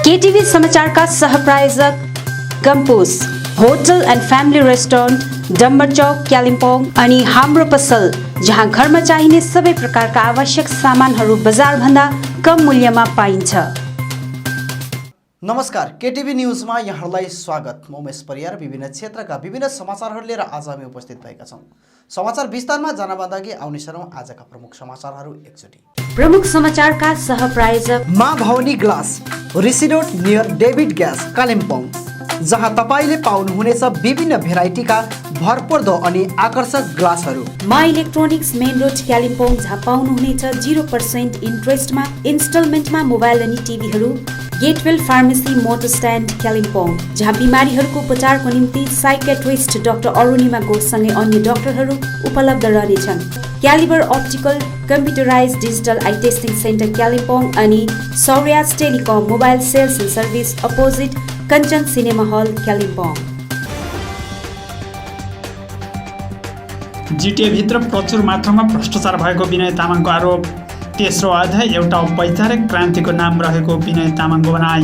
केटीभी समाचारका सहप्रायोजक Gompus hotel and family restaurant Dambar Chowk Kalimpong अनि हाम्रो पसल जहाँ घरमा चाहिने सबै प्रकारका आवश्यक सामानहरू बजारभन्दा कम मूल्यमा पाइन्छ। नमस्कार, केटीभी न्यूजमा यहाँहरूलाई स्वागत। म उमेश परियार विभिन्न क्षेत्रका विभिन्न समाचारहरू लिएर आज हामी उपस्थित भएका छौँ। समाचार विस्तारमा जानभन्दा अघि आउने सरौँ आजका प्रमुख समाचारहरू एकचोटि। प्रमुख समाचारका सहप्रायोजक माँ भवानी ग्लास रिसिडोट नियर डेभिड ग्यास कालिम्पोङ, जहाँ तपाईले पाउनुहुनेछ विभिन्न भेराइटीका भरपर्दो अनि आकर्षक ग्लासहरू। मा इलेक्ट्रोनिक्स मेन रोड कालिम्पोङ, जहाँ पाउनुहुनेछ 0% इन्ट्रेस्टमा इन्स्टलमेन्टमा मोबाइल अनि टिभीहरू। Getwell pharmacy motor stand Kalimpong, जहाँ बिमारीहरूको उपचारको निम्ति साइकेट्रिस्ट डाक्टर अरुणिमा घोषसँगै अन्य डाक्टरहरू उपलब्ध रहनेछन्। Calibre optical computerise digital eye testing centre Kalimpong अनि Sauryas telecom mobile sales and service opposite Kanchan cinema hall Kalimpong. जिटिएभित्र प्रचुर मात्रामा भ्रष्टाचार भएको विनय तामाङको आरोप। तेस्रो अध्याय एउटा वैचारिक क्रान्तिको नाम रहेको विनय तामाङको भनाइ।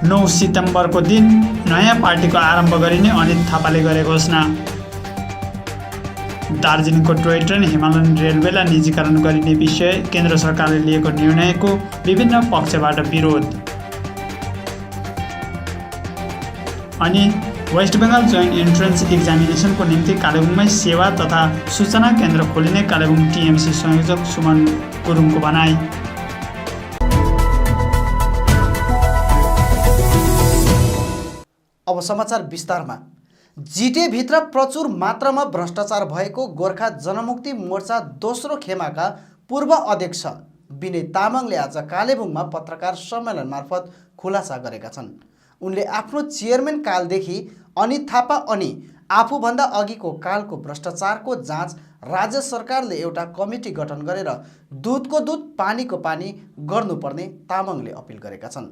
9 सितम्बरको दिन नयाँ पार्टीको आरम्भ गरिने अनित थापाले गरे घोषणा। दार्जिलिङको टोय ट्रेन हिमालयन रेलवेलाई निजीकरण गरिने विषय केन्द्र सरकारले लिएको निर्णयको विभिन्न पक्षबाट विरोध। अनि वेस्ट बेङ्गल जोइन्ट इन्ट्रेन्स एक्जामिनेसनको निम्ति कालेबुङमै सेवा तथा सूचना केन्द्र खोलिने कालेबुङ टिएमसी संयोजक सुमन गुरुङको भनाइ। अब समाचार विस्तारमा। जिटिएभित्र प्रचुर मात्रामा भ्रष्टाचार भएको गोर्खा जनमुक्ति मोर्चा दोस्रो खेमाका पूर्व अध्यक्ष विनय तामाङले आज कालेबुङमा पत्रकार सम्मेलन मार्फत खुलासा गरेका छन्। उनले आफ्नो चेयरम्यान कालदेखि अनित थापा अनि आफूभन्दा अघिको कालको भ्रष्टाचारको जाँच राज्य सरकारले एउटा कमिटी गठन गरेर दुधको दुध पानीको पानी गर्नुपर्ने तामाङले अपिल गरेका छन्।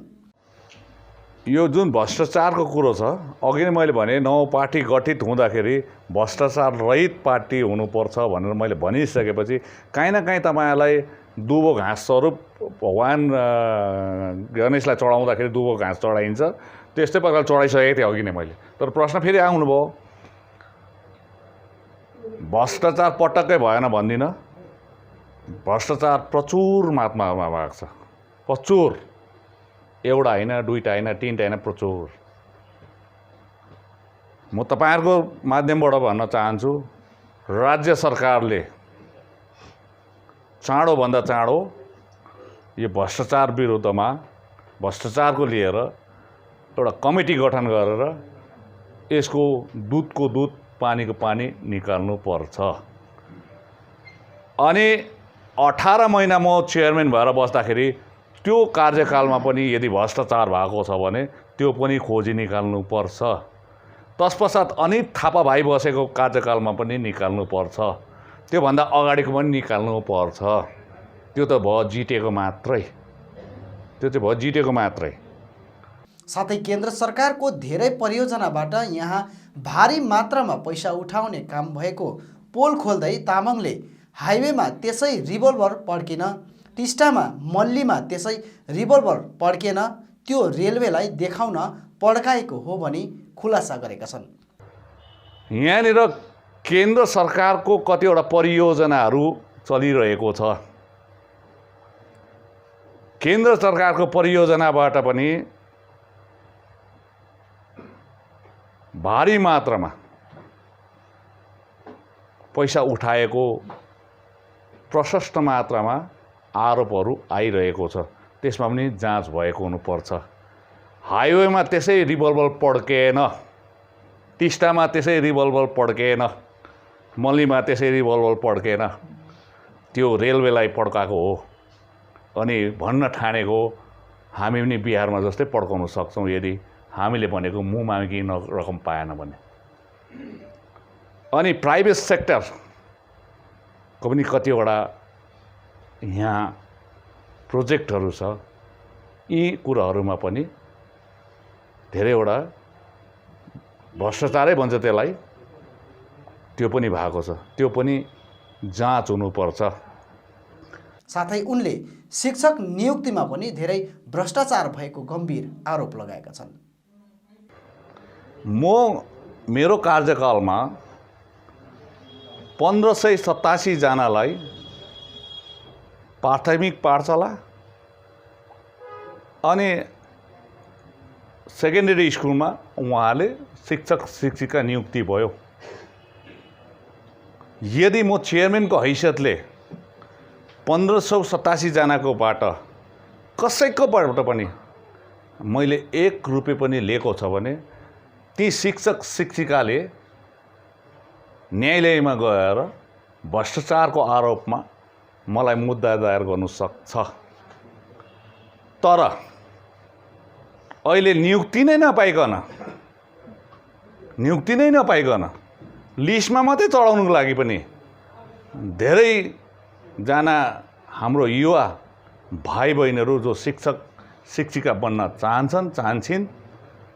यो जुन भ्रष्टाचारको कुरो छ, अघि नै मैले भने नौ पार्टी गठित हुँदाखेरि भ्रष्टाचार रहित पार्टी हुनुपर्छ भनेर मैले भनिसकेपछि काहीँ न काहीँ तपाईँलाई दुबो घाँस स्वरूप भगवान गणेशलाई चढाउँदाखेरि दुबो घाँस चढाइन्छ, त्यस्तै प्रकारले चढाइसकेको थिएँ अघि नै मैले। तर प्रश्न फेरि आउनुभयो, भ्रष्टाचार पटक्कै भएन भन्दिनँ, भ्रष्टाचार प्रचुर मात्रामा भएको छ। प्रचुर, एउटा होइन, दुईवटा होइन, तीनवटा होइन, प्रचुर। म तपाईँहरूको माध्यमबाट भन्न चाहन्छु, राज्य सरकारले चाँडोभन्दा चाँडो यो भ्रष्टाचार विरुद्धमा भ्रष्टाचारको लिएर एउटा कमिटी गठन गरेर यसको दुधको दुध पानीको पानी निकाल्नु पर्छ। अनि 18 महिना म चेयरम्यान भएर बस्दाखेरि त्यो कार्यकालमा पनि यदि भ्रष्टाचार भएको छ भने त्यो पनि खोजी निकाल्नु पर्छ। तत्पश्चात अनित थापा भाइ बसेको कार्यकालमा पनि निकाल्नु पर्छ, त्योभन्दा अगाडिको पनि निकाल्नु पर्छ। त्यो त भयो जिटिएको मात्रै, त्यो चाहिँ भयो जिटिएको मात्रै। साथै केन्द्र सरकारको धेरै परियोजनाबाट यहाँ भारी मात्रामा पैसा उठाउने काम भएको पोल खोल्दै तामाङले हाइवेमा त्यसै रिभल्भर पड्केन, टिस्टामा मल्लीमा त्यसै रिभल्भर पड्केन, त्यो रेलवेलाई देखाउन पड्काएको हो भनी खुलासा गरेका छन्। यहाँनिर केन्द्र सरकारको कतिवटा परियोजनाहरू चलिरहेको छ। केन्द्र सरकारको परियोजनाबाट पनि भारी मात्रामा पैसा उठाएको प्रशस्त मात्रामा आरोपहरू आइरहेको छ। त्यसमा पनि जाँच भएको हुनुपर्छ। हाइवेमा त्यसै रिभल्भर पड्केन, टिस्टामा त्यसै रिभल्भर पड्केन, मल्लीमा त्यसै रिभल्भर पड्केन, त्यो रेलवेलाई पड्काएको हो। अनि भन्न ठानेको हामी पनि बिहारमा जस्तै पड्काउन सक्छौँ यदि हामीले भनेको मुमागी रकम पाएन भने। अनि प्राइभेट सेक्टरको पनि कतिवटा यहाँ प्रोजेक्टहरू छ, यी कुराहरूमा पनि धेरैवटा भ्रष्टाचारै भन्छ त्यसलाई, त्यो पनि भएको छ। त्यो पनि जाँच हुनुपर्छ। साथै उनले शिक्षक नियुक्तिमा पनि धेरै भ्रष्टाचार भएको गम्भीर आरोप लगाएका छन्। मेरो कार्यकालमा 1587 जनालाई प्राथमिक पाठशाला अनि सेकेन्डरी स्कुलमा उहाँले शिक्षक शिक्षिका नियुक्ति भयो। यदि म चेयरम्यानको हैसियतले 1587 जनाकोबाट कसैकोबाट पनि मैले 1 रुपैयाँ पनि लिएको छ भने ती शिक्षक शिक्षिकाले न्यायालयमा गएर भ्रष्टाचारको आरोपमा मलाई मुद्दा दायर गर्नु सक्छ। तर अहिले नियुक्ति नै नपाइकन लिस्टमा मात्रै चढाउनुको लागि पनि धेरैजना हाम्रो युवा भाइ बहिनीहरू जो शिक्षक शिक्षिका बन्न चाहन्छन्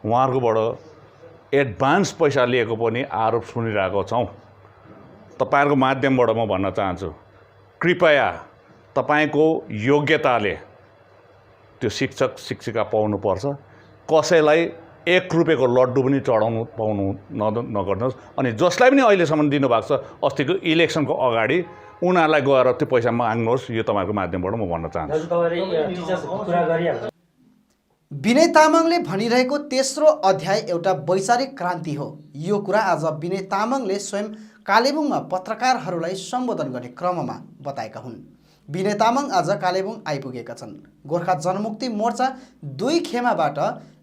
उहाँहरूकोबाट एडभान्स पैसा लिएको पनि आरोप सुनिरहेको छौँ। तपाईहरुको माध्यमबाट म भन्न चाहन्छु, कृपया तपाईको योग्यताले त्यो शिक्षक शिक्षिका पाउनुपर्छ। कसैलाई 1 रुपैयाँको लड्डु पनि चढाउनु पाउनु नगर्नुहोस्। अनि जसलाई पनि अहिलेसम्म दिनुभएको छ अस्तिको इलेक्सनको अगाडि उनीहरूलाई गएर त्यो पैसा माग्नुहोस्। यो तपाईहरुको माध्यमबाट म भन्न चाहन्छु। विनय तामाङले भनिरहेको तेस्रो अध्याय एउटा वैचारिक क्रान्ति हो। यो कुरा आज विनय तामाङले स्वयं कालेबुङमा पत्रकारहरूलाई सम्बोधन गर्ने क्रममा बताएका हुन्। विनय तामाङ आज कालेबुङ आइपुगेका छन्। गोर्खा जनमुक्ति मोर्चा 2 खेमाबाट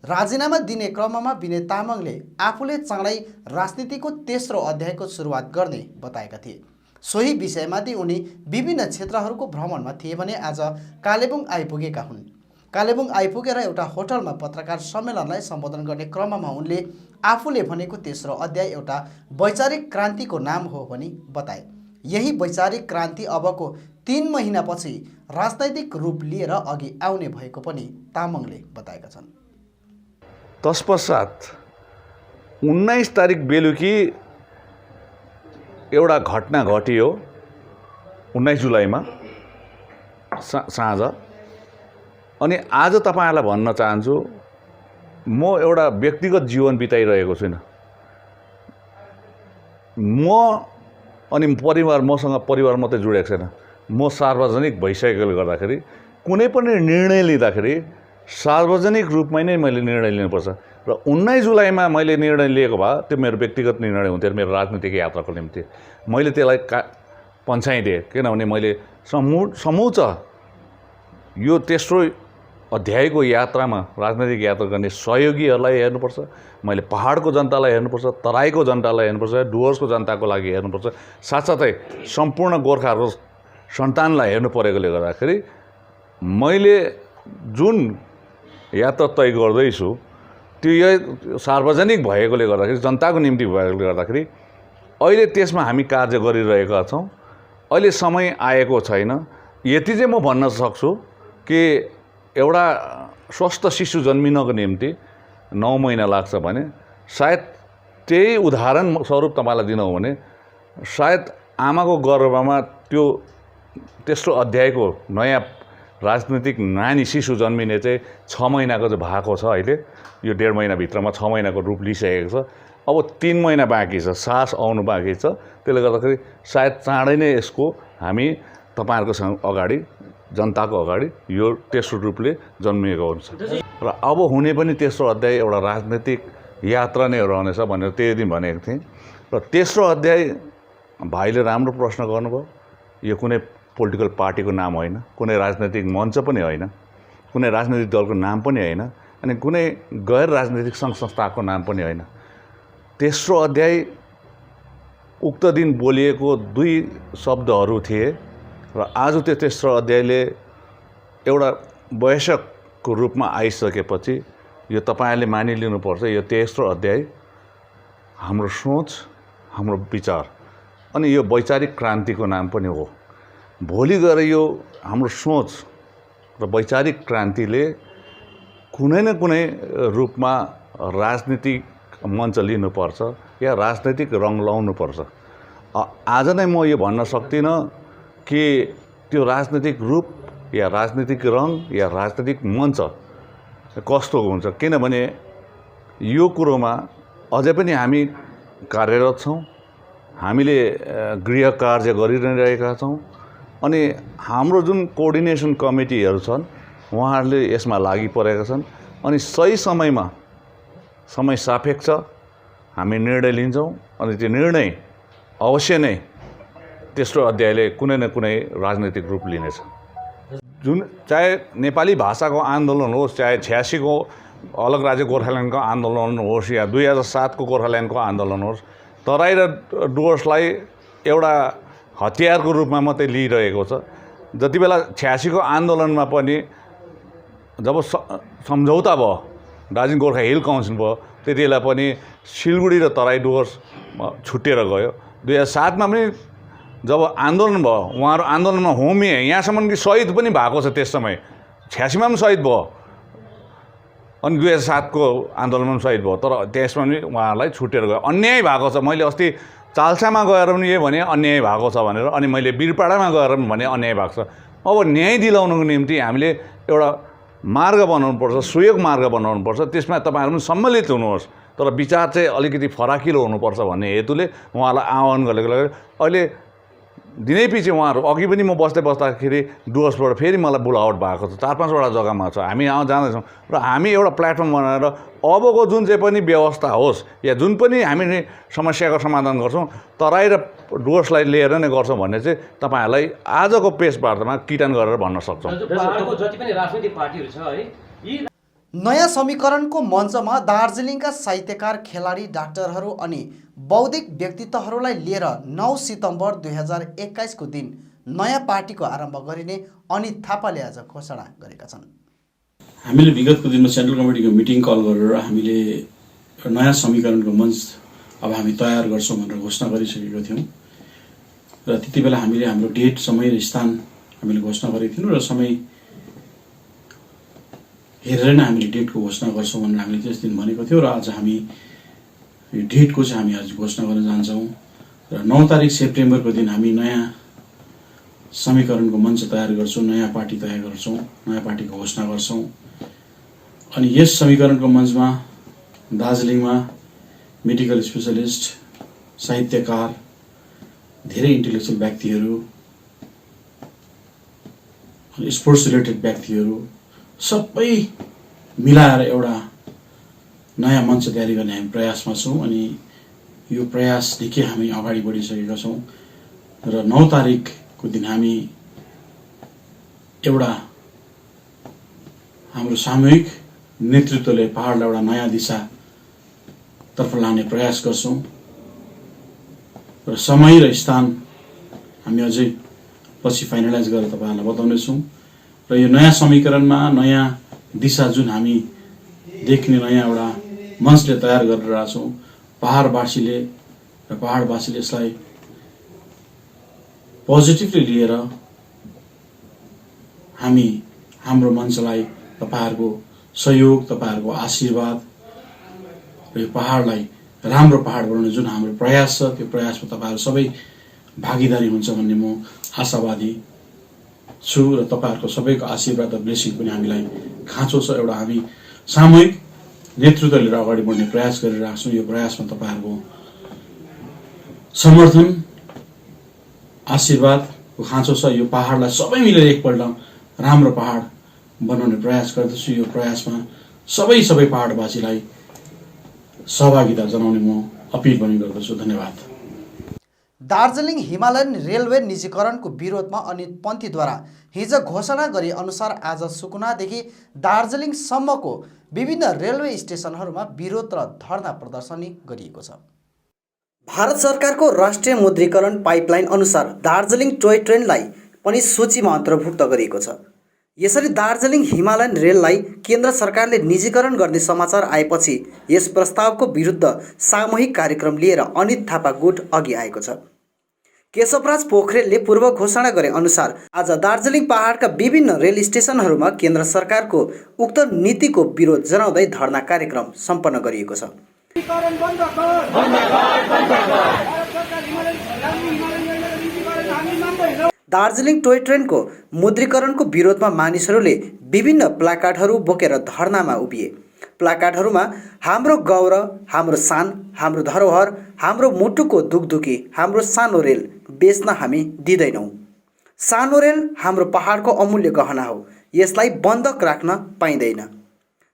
राजीनामा दिने क्रममा विनय तामाङले आफूले चाँडै राजनीतिको तेस्रो अध्यायको सुरुवात गर्ने बताएका थिए। सोही विषयमाथि उनी विभिन्न क्षेत्रहरूको भ्रमणमा थिए भने आज कालेबुङ आइपुगेका हुन्। कालेबुङ आइपुगेर एउटा होटलमा पत्रकार सम्मेलनलाई सम्बोधन गर्ने क्रममा उनले आफूले भनेको तेस्रो अध्याय एउटा वैचारिक क्रान्तिको नाम हो भनी बताए। यही वैचारिक क्रान्ति अबको 3 महिनापछि राजनैतिक रूप लिएर अघि आउने भएको पनि तामाङले बताएका छन्। तत्पश्चात 19 तारिक बेलुकी एउटा घटना घटियो। 19 जुलाईमा साँझ। अनि आज तपाईहरुलाई भन्न चाहन्छु, म एउटा व्यक्तिगत जीवन बिताइरहेको छैन। म अनि मसँग परिवार मात्रै जोडिएको छैन। म सार्वजनिक भइसकेकोले गर्दाखेरि कुनै पनि निर्णय लिँदाखेरि सार्वजनिक रूपमै नै मैले निर्णय लिनुपर्छ। र 19 जुलाईमा मैले निर्णय लिएको भए त्यो मेरो व्यक्तिगत निर्णय हुन्थ्यो, मेरो राजनीतिक यात्राको निम्ति। मैले त्यसलाई पन्छाइदिएँ, किनभने मैले समूच यो तेस्रो अध्यायको यात्रामा राजनैतिक यात्रा गर्ने सहयोगीहरूलाई हेर्नुपर्छ। मैले पहाडको जनतालाई हेर्नुपर्छ, तराईको जनतालाई हेर्नुपर्छ, डुवर्सको जनताको लागि हेर्नुपर्छ, साथसाथै सम्पूर्ण गोर्खाहरूको सन्तानलाई हेर्नु परेकोले गर्दाखेरि मैले जुन यात्रा तय गर्दैछु त्यो सार्वजनिक भएकोले गर्दाखेरि, जनताको निम्ति भएकोले गर्दाखेरि अहिले त्यसमा हामी कार्य गरिरहेका छौँ। अहिले समय आएको छैन। यति चाहिँ म भन्न सक्छु कि एउटा स्वस्थ शिशु जन्मिनको निम्ति 9 महिना लाग्छ भने सायद त्यही उदाहरण स्वरूप तपाईलाई दिनु हो भने सायद आमाको गर्भमा त्यो तेस्रो अध्यायको नयाँ राजनीतिक नानी शिशु जन्मिने चाहिँ 6 महिनाको चाहिँ भएको छ। अहिले यो 1.5 महिनाभित्रमा 6 महिनाको रूप लिइसकेको छ। अब 3 महिना बाँकी छ, सास आउनु बाँकी छ। त्यसले गर्दाखेरि सायद चाँडै नै यसको हामी तपाईहरुको अगाडि, जनताको अगाडि यो तेस्रो रूपले जन्मिएको हुन्छ। र अब हुने पनि तेस्रो अध्याय एउटा राजनीतिक यात्रा नै रहनेछ भनेर त्यही दिन भनेको थिएँ। र तेस्रो अध्याय भाइले राम्रो प्रश्न गर्नुभयो। यो कुनै पोलिटिकल पार्टीको नाम होइन, कुनै राजनैतिक मञ्च पनि होइन, कुनै राजनैतिक दलको नाम पनि होइन, अनि कुनै गैर राजनैतिक सङ्घ संस्थाको नाम पनि होइन। तेस्रो अध्याय उक्त दिन बोलिएको 2 शब्दहरू थिए र आज त्यो तेस्रो अध्यायले एउटा वयस्कको रूपमा आइसकेपछि यो तपाईहरुले मानिलिनुपर्छ। यो तेस्रो अध्याय हाम्रो सोच, हाम्रो विचार अनि यो वैचारिक क्रान्तिको नाम पनि हो। भोलि गएर यो हाम्रो सोच र वैचारिक क्रान्तिले कुनै न कुनै रूपमा राजनीतिक मञ्च लिनुपर्छ या राजनैतिक रङ लाउनुपर्छ। आज नै म यो भन्न सक्दिनँ कि त्यो राजनीतिक रूप या राजनीतिक रङ या राजनीतिक मञ्च कस्तो हुन्छ, किनभने यो कुरोमा अझै पनि हामी कार्यरत छौँ, हामीले गृह कार्य गरिरहेका छौँ। अनि हाम्रो जुन कोअर्डिनेसन कमिटीहरू छन् उहाँहरूले यसमा लागि परेका छन्। अनि सही समयमा समय सापेक्ष हामी निर्णय लिन्छौँ अनि त्यो निर्णय अवश्य नै तेस्रो अध्यायले कुनै न कुनै राजनीतिक रूप लिनेछ। जुन चाहे नेपाली भाषाको आन्दोलन होस्, चाहे 86 को अलग राज्य गोर्खाल्यान्डको आन्दोलन होस् या 2007 को गोर्खाल्यान्डको आन्दोलन होस्, तराई र डुवर्सलाई एउटा हतियारको रूपमा मात्रै लिइरहेको छ। जति बेला 86 को आन्दोलनमा पनि जब सम्झौता भयो, दार्जिलिङ गोर्खा हिल काउन्सिल भयो, त्यति बेला पनि सिलगढी र तराई डुवर्स छुट्टिएर गयो। 2007 मा पनि जब आन्दोलन भयो, उहाँहरू आन्दोलनमा होमिए, यहाँसम्म कि शहीद पनि भएको छ। त्यस समय 86 मा पनि शहीद भयो अनि 2007 को आन्दोलनमा पनि शहीद भयो, तर त्यसमा पनि उहाँहरूलाई छुटेर गयो। अन्याय भएको छ। मैले अस्ति चाल्सामा गएर पनि यो भने अन्याय भएको छ भनेर, अनि मैले बिरपाडामा गएर पनि भने अन्याय भएको छ। अब न्याय दिलाउनको निम्ति हामीले एउटा मार्ग बनाउनुपर्छ, सुयोग मार्ग बनाउनुपर्छ। त्यसमा तपाईँहरू पनि सम्मिलित हुनुहोस्, तर विचार चाहिँ अलिकति फराकिलो हुनुपर्छ भन्ने हेतुले उहाँलाई आह्वान गरेको लागि अहिले दिनैपछि उहाँहरू अघि पनि म बस्दाखेरि डुवर्सबाट फेरि मलाई बोलावट भएको छ। 4-5वटा जग्गामा छ, हामी जाँदैछौँ र हामी एउटा प्लेटफर्म बनाएर अबको जुन चाहिँ पनि व्यवस्था होस् या जुन पनि हामी समस्याको समाधान गर्छौँ तराई र डुवर्सलाई लिएर नै गर्छौँ भन्ने चाहिँ तपाईँहरूलाई आजको प्रेस वार्तामा किटान गरेर भन्न सक्छौँ। जति पनि राजनीतिक पार्टीहरू छ है, यी नयाँ समीकरणको मञ्चमा दार्जिलिङका साहित्यकार, खेलाडी, डाक्टरहरू अनि बौद्धिक व्यक्तित्वहरूलाई लिएर 9 सितम्बर 2021 को दिन नयाँ पार्टीको आरम्भ गरिने अनित थापाले आज घोषणा गरेका छन्। हामीले विगतको दिनमा सेन्ट्रल कमिटीको मिटिङ कल गरेर हामीले नयाँ समीकरणको मञ्च अब हामी तयार गर्छौँ भनेर घोषणा गरिसकेका थियौँ र त्यति बेला हामीले हाम्रो डेट, समय र स्थान हामीले घोषणा गरेका थियौँ र समय हेरेर नै हामीले डेटको घोषणा गर्छौँ भनेर हामीले त्यस दिन भनेको थियौँ र आज हामी यो डेटको चाहिँ हामी आज घोषणा गर्न जान्छौँ र 9 तारिक सेप्टेम्बरको दिन हामी नयाँ समीकरणको मञ्च तयार गर्छौँ, नयाँ पार्टी तयार गर्छौँ, नयाँ पार्टीको घोषणा गर्छौँ। अनि यस समीकरणको मञ्चमा दार्जिलिङमा मेडिकल स्पेसलिस्ट, साहित्यकार, धेरै इन्टेलेक्चुअल व्यक्तिहरू, अनि स्पोर्ट्स रिलेटेड व्यक्तिहरू सबै मिलाएर एउटा नयाँ मञ्च तयारी गर्ने हामी प्रयासमा छौँ। अनि यो प्रयास निकै हामी अगाडि बढिसकेका छौँ र 9 तारिकको दिन हामी एउटा हाम्रो सामूहिक नेतृत्वले पहाडलाई एउटा नयाँ दिशातर्फ लाने प्रयास गर्छौँ र समय र स्थान हामी अझै पछि फाइनलाइज गरेर तपाईँहरूलाई बताउनेछौँ। र यो नयाँ समीकरणमा नयाँ दिशा जुन हामी देख्ने नयाँ एउटा मञ्चले तयार गरिरहेका छौँ, पहाडवासीले र पहाडवासीले यसलाई पोजिटिभली लिएर हामी हाम्रो मञ्चलाई तपाईँहरूको सहयोग, तपाईँहरूको आशीर्वाद र यो पहाडलाई राम्रो पहाड बनाउने जुन हाम्रो प्रयास छ त्यो प्रयासमा तपाईँहरू सबै भागीदारी हुन्छ भन्ने म आशावादी छु र तपाईँहरूको सबैको आशीर्वाद र ब्लेसिङ पनि हामीलाई खाँचो छ। एउटा हामी सामूहिक नेतृत्व लिएर अगाडि बढ्ने प्रयास गरिरहेको छौँ। यो प्रयासमा तपाईँहरूको समर्थन, आशीर्वादको खाँचो छ। यो पहाडलाई सबै मिलेर एकपल्ट राम्रो पहाड बनाउने प्रयास गर्दछु। यो प्रयासमा सबै पहाडवासीलाई सहभागिता जनाउने म अपिल पनि गर्दछु। धन्यवाद। दार्जिलिङ हिमालयन रेलवे निजीकरणको विरोधमा अनित पन्थीद्वारा हिजो घोषणा गरे अनुसार आज सुकुनादेखि दार्जिलिङसम्मको विभिन्न रेलवे स्टेसनहरूमा विरोध र धरना प्रदर्शनी गरिएको छ। भारत सरकारको राष्ट्रिय मुद्रीकरण पाइपलाइन अनुसार दार्जिलिङ टोय ट्रेनलाई पनि सूचीमा अन्तर्भुक्त गरिएको छ। यसरी दार्जिलिङ हिमालयन रेललाई केन्द्र सरकारले निजीकरण गर्ने समाचार आएपछि यस प्रस्तावको विरुद्ध सामूहिक कार्यक्रम लिएर अनित थापा गुट अघि आएको छ। केशवराज पोखरेलले पूर्व घोषणा गरे अनुसार आज दार्जिलिङ पहाडका विभिन्न रेल स्टेसनहरूमा केन्द्र सरकारको उक्त नीतिको विरोध जनाउँदै धरना कार्यक्रम सम्पन्न गरिएको छ। दार्जिलिङ टोय ट्रेनको मुद्रीकरणको विरोधमा मानिसहरूले विभिन्न प्लाकार्डहरू बोकेर धरनामा उभिए। प्लाकार्डहरूमा हाम्रो गौरव, हाम्रो शान, हाम्रो धरोहर, हाम्रो मुटुको दुखदुखी, हाम्रो सानो रेल बेच्न हामी दिँदैनौँ। सानो रेल हाम्रो पहाडको अमूल्य गहना हो, यसलाई बन्धक राख्न पाइँदैन।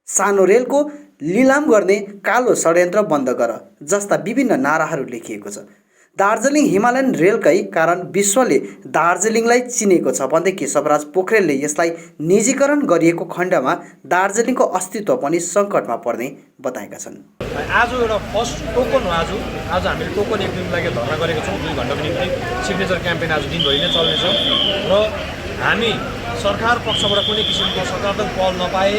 सानो रेलको लिलाम गर्ने कालो षड्यन्त्र बन्द गर जस्ता विभिन्न नाराहरू लेखिएको छ। दार्जिलिङ हिमालयन रेलकै कारण विश्वले दार्जिलिङलाई चिनेको छ भन्दै केशवराज पोखरेलले यसलाई निजीकरण गरिएको खण्डमा दार्जिलिङको अस्तित्व पनि सङ्कटमा पर्ने बताएका छन्। आज एउटा फर्स्ट टोकन हो। आज हामीले टोकन एक दिनको लागि धर्ना गरेको छौँ। 2 घण्टाको निम्ति सिग्नेचर क्याम्पेन आज दिनभरि नै चल्नेछ र हामी सरकार पक्षबाट कुनै किसिमको सकारात्मक पहल नपाए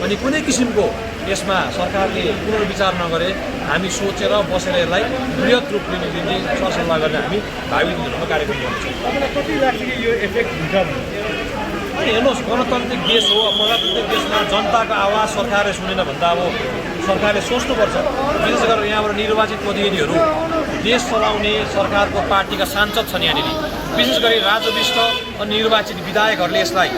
अनि कुनै किसिमको यसमा सरकारले पुनर्विचार नगरे हामी सोचेर बसेर यसलाई बृहत रूप दिने सरसल्लाह गर्ने हामी भावी दिनहरूमा कार्यक्रम गर्छौँ। तपाईँलाई कति लाग्छ कि यो इफेक्ट हुन्छ भने? अनि हेर्नुहोस्, गणतान्त्रिक देश हो। प्रजातान्त्रिक देशमा जनताको आवाज सरकारले सुनेन भन्दा अब सरकारले सोच्नुपर्छ। विशेष गरेर यहाँबाट निर्वाचित प्रतिनिधिहरू देश चलाउने सरकारको पार्टीका सांसद छन्। यहाँनिर विशेष गरी राजविष्ट अनि निर्वाचित विधायकहरूले यसलाई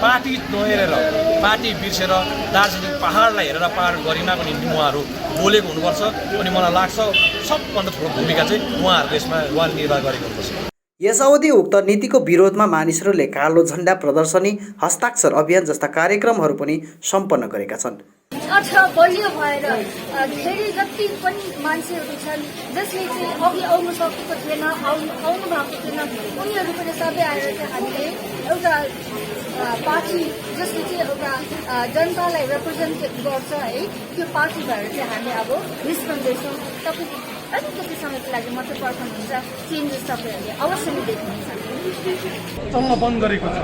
पार्टी नहेरेर, पार्टी बिर्सेर दार्जिलिङ पहाडलाई हेरेर पहाड गरिमाको निम्ति उहाँहरू बोलेको हुनुपर्छ। अनि मलाई लाग्छ सबभन्दा ठुलो भूमिका चाहिँ उहाँहरूको यसमा उहाँले निर्वाह गरेको हुनुपर्छ। यस अवधि उक्त नीतिको विरोधमा मानिसहरूले कालो झण्डा प्रदर्शनी, हस्ताक्षर अभियान जस्ता कार्यक्रमहरू पनि सम्पन्न गरेका छन्। बलियो भएर धेरै जति पनि मान्छेहरू छन् जसले चाहिँ अघि आउनु सकेको थिएन, आउनु भएको थिएन, उनीहरू पनि सबै आएर चाहिँ हामीले एउटा पार्टी जसले चाहिँ एउटा जनतालाई रिप्रेजेन्ट गर्छ है, त्यो पार्टी भएर चाहिँ हामी अब निस्कँदैछौँ। तपाईँ अलिकति समयको लागि मात्रै पर्खनुहुन्छ, चेन्जेस तपाईँहरूले अवश्य नै देख्नुहुन्छ। चल्न बन्द गरेको छ।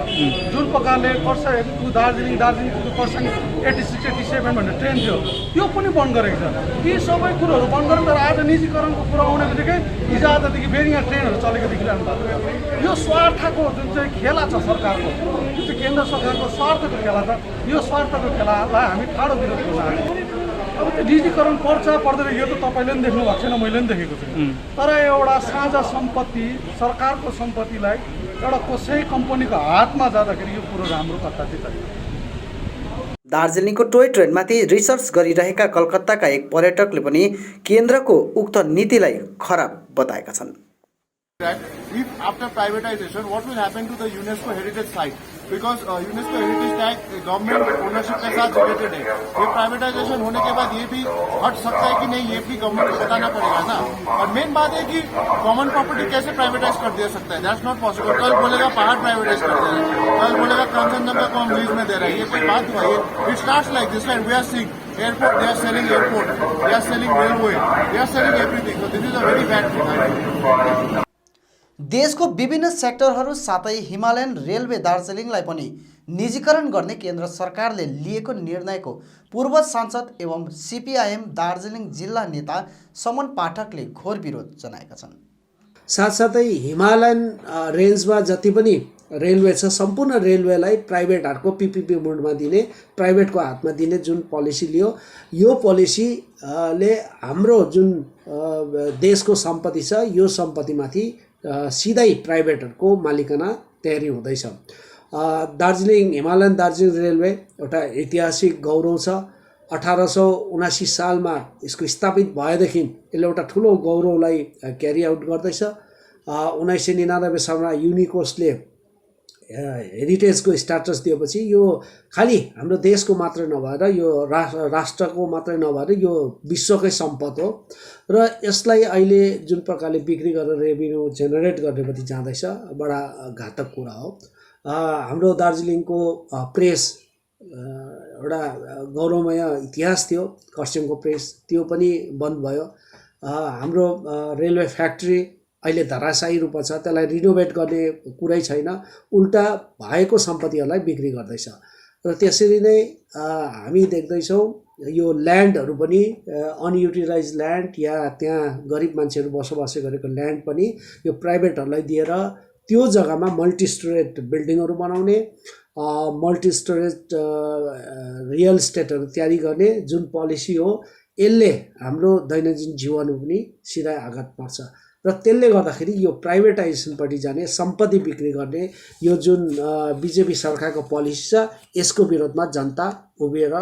जुन प्रकारले खरसाङ टु दार्जिलिङ, दार्जिलिङ टु खरसाङ 86-87 भन्ने ट्रेन थियो, त्यो पनि बन्द गरेको छ। यी सबै कुरोहरू बन्द गरेर तर आज निजीकरणको कुरा आउने बित्तिकै हिजो आजदेखि फेरि यहाँ ट्रेनहरू चलेको देखिरहनु भएको। यो स्वार्थको जुन चाहिँ खेला छ सरकारको, जुन चाहिँ केन्द्र सरकारको स्वार्थको खेला छ, यो स्वार्थको खेलालाई हामी ठाडो विरोध गर्न आएको। अब त्यो डिजिटलीकरण पर्छ पर्दैन यो त तपाईँले पनि देख्नु भएको छैन, मैले पनि देखेको छु। तर एउटा साझा सम्पत्ति, सरकारको सम्पत्तिलाई एउटा कसै कम्पनीको हातमा जाँदाखेरि यो कुरो राम्रो कथा चाहिँ। दार्जिलिङको टोय ट्रेनमाथि रिसर्च गरिरहेका कलकत्ताका एक पर्यटकले पनि केन्द्रको उक्त नीतिलाई खराब बताएका छन्। If after privatization, what will happen to the UNESCO heritage site? Because UNESCO heritage tag government ownership के साथ रिलेटेड है। ये प्राइवेटाइजेशन होने के बाद ये भी हट सकता है कि नहीं, ये भी गवर्नमेंट को बताना पड़ेगा ना। और मेन बात है कि कॉमन प्रॉपर्टी कैसे प्राइवेटाइज कर दिया सकता है, दैट्स नॉट पॉसिबल। कल बोलेगा पहाड़ प्राइवेटाइज कर दे रहे हैं, कल बोलेगा कंचनजंगा को हम लीज में दे रहे हैं, ये कोई बात हुआ? ये it starts like this, like we are seeing airport, they are selling airport, they are selling railway, they are selling everything. So this is a very bad thing. देशको विभिन्न सेक्टरहरू साथै हिमालयन रेलवे दार्जिलिङलाई पनि निजीकरण गर्ने केन्द्र सरकारले लिएको निर्णयको पूर्व सांसद एवं सीपीआईएम दार्जिलिङ जिल्ला नेता समन पाठकले घोर विरोध जनाएका छन्। साथसाथै हिमालयन रेन्जमा जति पनि रेलवे छ सम्पूर्ण रेलवेलाई प्राइभेटहरूको पीपीपी मोडमा दिने, प्राइभेटको हातमा दिने जुन पोलिसी लियो, यो पोलिसीले हाम्रो जुन देशको सम्पत्ति छ यो सम्पत्तिमाथि सिधै प्राइभेटहरूको मालिकाना तयारी हुँदैछ। दार्जिलिङ हिमालयन दार्जिलिङ रेलवे एउटा ऐतिहासिक गौरव छ। 1879 सालमा यसको स्थापित भएदेखि यसले एउटा ठुलो गौरवलाई क्यारी आउट गर्दैछ। 1999 सालमा युनिकोसले हेरिटेजको स्ट्याटस दिएपछि यो खालि हाम्रो देशको मात्रै नभएर यो राष्ट्रको मात्रै नभएर यो विश्वकै सम्पद हो र यसलाई अहिले जुन प्रकारले बिक्री गरेर रेभिन्यू जेनेरेट गर्नेपट्टि जाँदैछ बडा घातक कुरा हो। हाम्रो दार्जिलिङको प्रेस एउटा गौरवमय इतिहास थियो, खरसाङको प्रेस, त्यो पनि बन्द भयो। हाम्रो रेलवे फ्याक्ट्री अहिले धराशायी रूपमा छ, त्यसलाई रिनोभेट गर्ने कुरै छैन, उल्टा भएको सम्पत्तिहरूलाई बिक्री गर्दैछ। र त्यसरी नै हामी देख्दैछौँ यो ल्यान्डहरू पनि अनयुटिलाइज ल्यान्ड या त्यहाँ गरिब मान्छेहरू बसोबासो गरेको ल्यान्ड पनि यो प्राइभेटहरूलाई दिएर त्यो जग्गामा मल्टी स्टोरेज बिल्डिङहरू बनाउने, मल्टी स्टोरेज रियल इस्टेटहरू तयारी गर्ने जुन पोलिसी हो यसले हाम्रो दैनन्दिन जीवन पनि सिधा आघात पर्छ। र त्यसले गर्दाखेरि यो प्राइभेटाइजेसनपट्टि जाने, सम्पत्ति बिक्री गर्ने यो जुन बिजेपी सरकारको पोलिसी छ यसको विरोधमा जनता उभिएर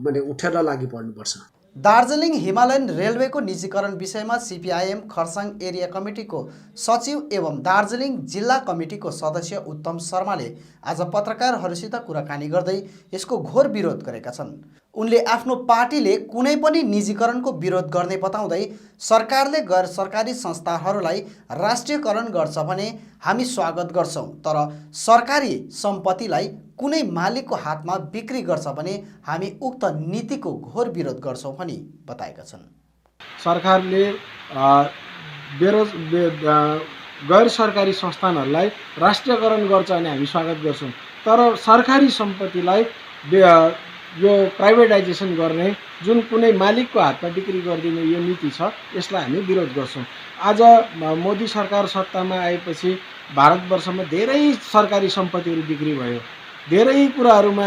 माने उठेर लागि पर्नुपर्छ। दार्जिलिङ हिमालयन रेलवेको निजीकरण विषयमा सिपिआइएम खरसाङ एरिया कमिटीको सचिव एवं दार्जिलिङ जिल्ला कमिटीको सदस्य उत्तम शर्माले आज पत्रकारहरूसित कुराकानी गर्दै यसको घोर विरोध गरेका छन्। उनले आफ्नो पार्टीले कुनै पनि निजीकरणको विरोध गर्ने बताउँदै सरकारले गैर सरकारी संस्थाहरूलाई राष्ट्रियकरण गर्छ भने हामी स्वागत गर्छौं, तर सरकारी सम्पत्तिलाई कुनै मालिकको हातमा बिक्री गर्छ भने हामी उक्त नीतिको घोर विरोध गर्छौं भनी बताएका छन्। सरकारले गैर सरकारी संस्थानहरूलाई राष्ट्रियकरण गर्छ भने हामी स्वागत गर्छौं, तर सरकारी सम्पत्तिलाई यो प्राइभेटाइजेसन गर्ने जुन कुनै मालिकको हातमा बिक्री गरिदिने यो नीति छ यसलाई हामी विरोध गर्छौं। आज मोदी सरकार सत्तामा आएपछि भारतवर्षमा धेरै सरकारी सम्पत्तिहरू बिक्री भयो। धेरै कुराहरूमा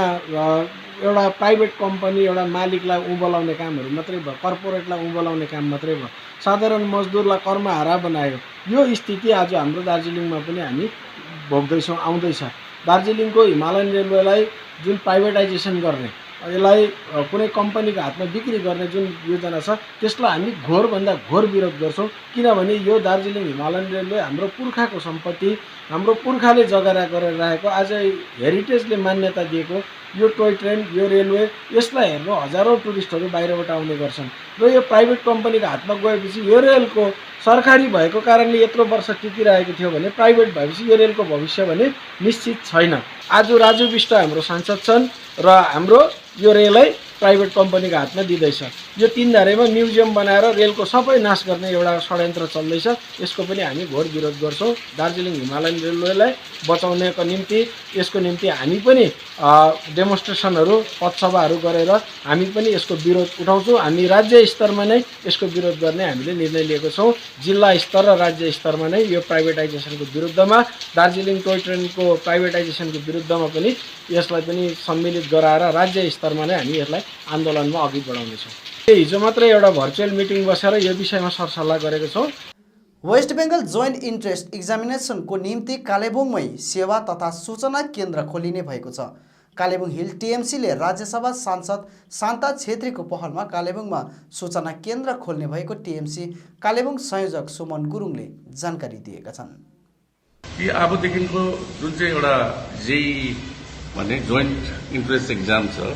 एउटा प्राइभेट कम्पनी एउटा मालिकलाई उभलाउने कामहरू मात्रै भयो, कर्पोरेटलाई उभलाउने काम मात्रै भयो, साधारण मजदुरलाई कर्महारा बनायो। यो स्थिति आज हाम्रो दार्जिलिङमा पनि हामी भोग्दैछौँ, आउँदैछ। दार्जिलिङको हिमालयन रेलवेलाई जुन प्राइभेटाइजेसन गर्ने, यसलाई कुनै कम्पनीको हातमा बिक्री गर्ने जुन योजना छ त्यसलाई हामी घोरभन्दा घोर विरोध गर्छौँ, किनभने यो दार्जिलिङ हिमालयन रेलवे हाम्रो पुर्खाको सम्पत्ति, हाम्रो पुर्खाले जगेरा गरेर राखेको, आज हेरिटेजले मान्यता दिएको यो टोय ट्रेन, यो रेलवे, यसलाई हेर्नु हजारौँ टुरिस्टहरू बाहिरबाट आउने गर्छन् र यो प्राइभेट कम्पनीको हातमा गएपछि यो रेलको सरकारी भएको कारणले यत्रो वर्ष टिकिरहेको थियो भने प्राइभेट भएपछि यो रेलको भविष्य भने निश्चित छैन। आज राजु विष्ट हाम्रो सांसद छन् र हाम्रो यो रेलै प्राइभेट कम्पनीको हातमा दिँदैछ। यो तीनधारेमा म्युजियम बनाएर रेलको सबै नाश गर्ने एउटा षड्यन्त्र चल्दैछ। यसको पनि हामी घोर विरोध गर्छौँ। दार्जिलिङ हिमालयन रेलवेलाई बचाउनेको निम्ति, यसको निम्ति हामी पनि डेमोन्स्ट्रेसनहरू, पथसभाहरू गरेर हामी पनि यसको विरोध उठाउँछौँ। हामी राज्य स्तरमा नै यसको विरोध गर्ने हामीले निर्णय लिएको छौँ। जिल्ला स्तर र राज्य स्तरमा नै यो प्राइभेटाइजेसनको विरुद्धमा, दार्जिलिङ टोय ट्रेनको प्राइभेटाइजेसनको विरुद्धमा पनि यसलाई पनि सम्मिलित गराएर राज्य स्तरमा नै हामी यसलाई आन्दोलनमा अघि बढाउनेछौँ। हिजो मात्रै एउटा भर्चुअल मिटिङ बसेर यो विषयमा सरसल्लाह गरेको छौँ। वेस्ट बेङ्गल जोइन्ट इन्ट्रेस्ट एक्जामिनेसनको निम्ति कालेबुङमै सेवा तथा सूचना केन्द्र खोलिने भएको छ। कालेबुङ हिल टिएमसीले राज्यसभा सांसद शान्ता छेत्रीको पहलमा कालेबुङमा सूचना केन्द्र खोल्ने भएको टिएमसी कालेबुङ संयोजक सुमन गुरुङले जानकारी दिएका छन्। कि अबदेखिको जुन चाहिँ एउटा जेई भन्ने जोइन्ट इन्ट्रेस्ट एक्जाम छ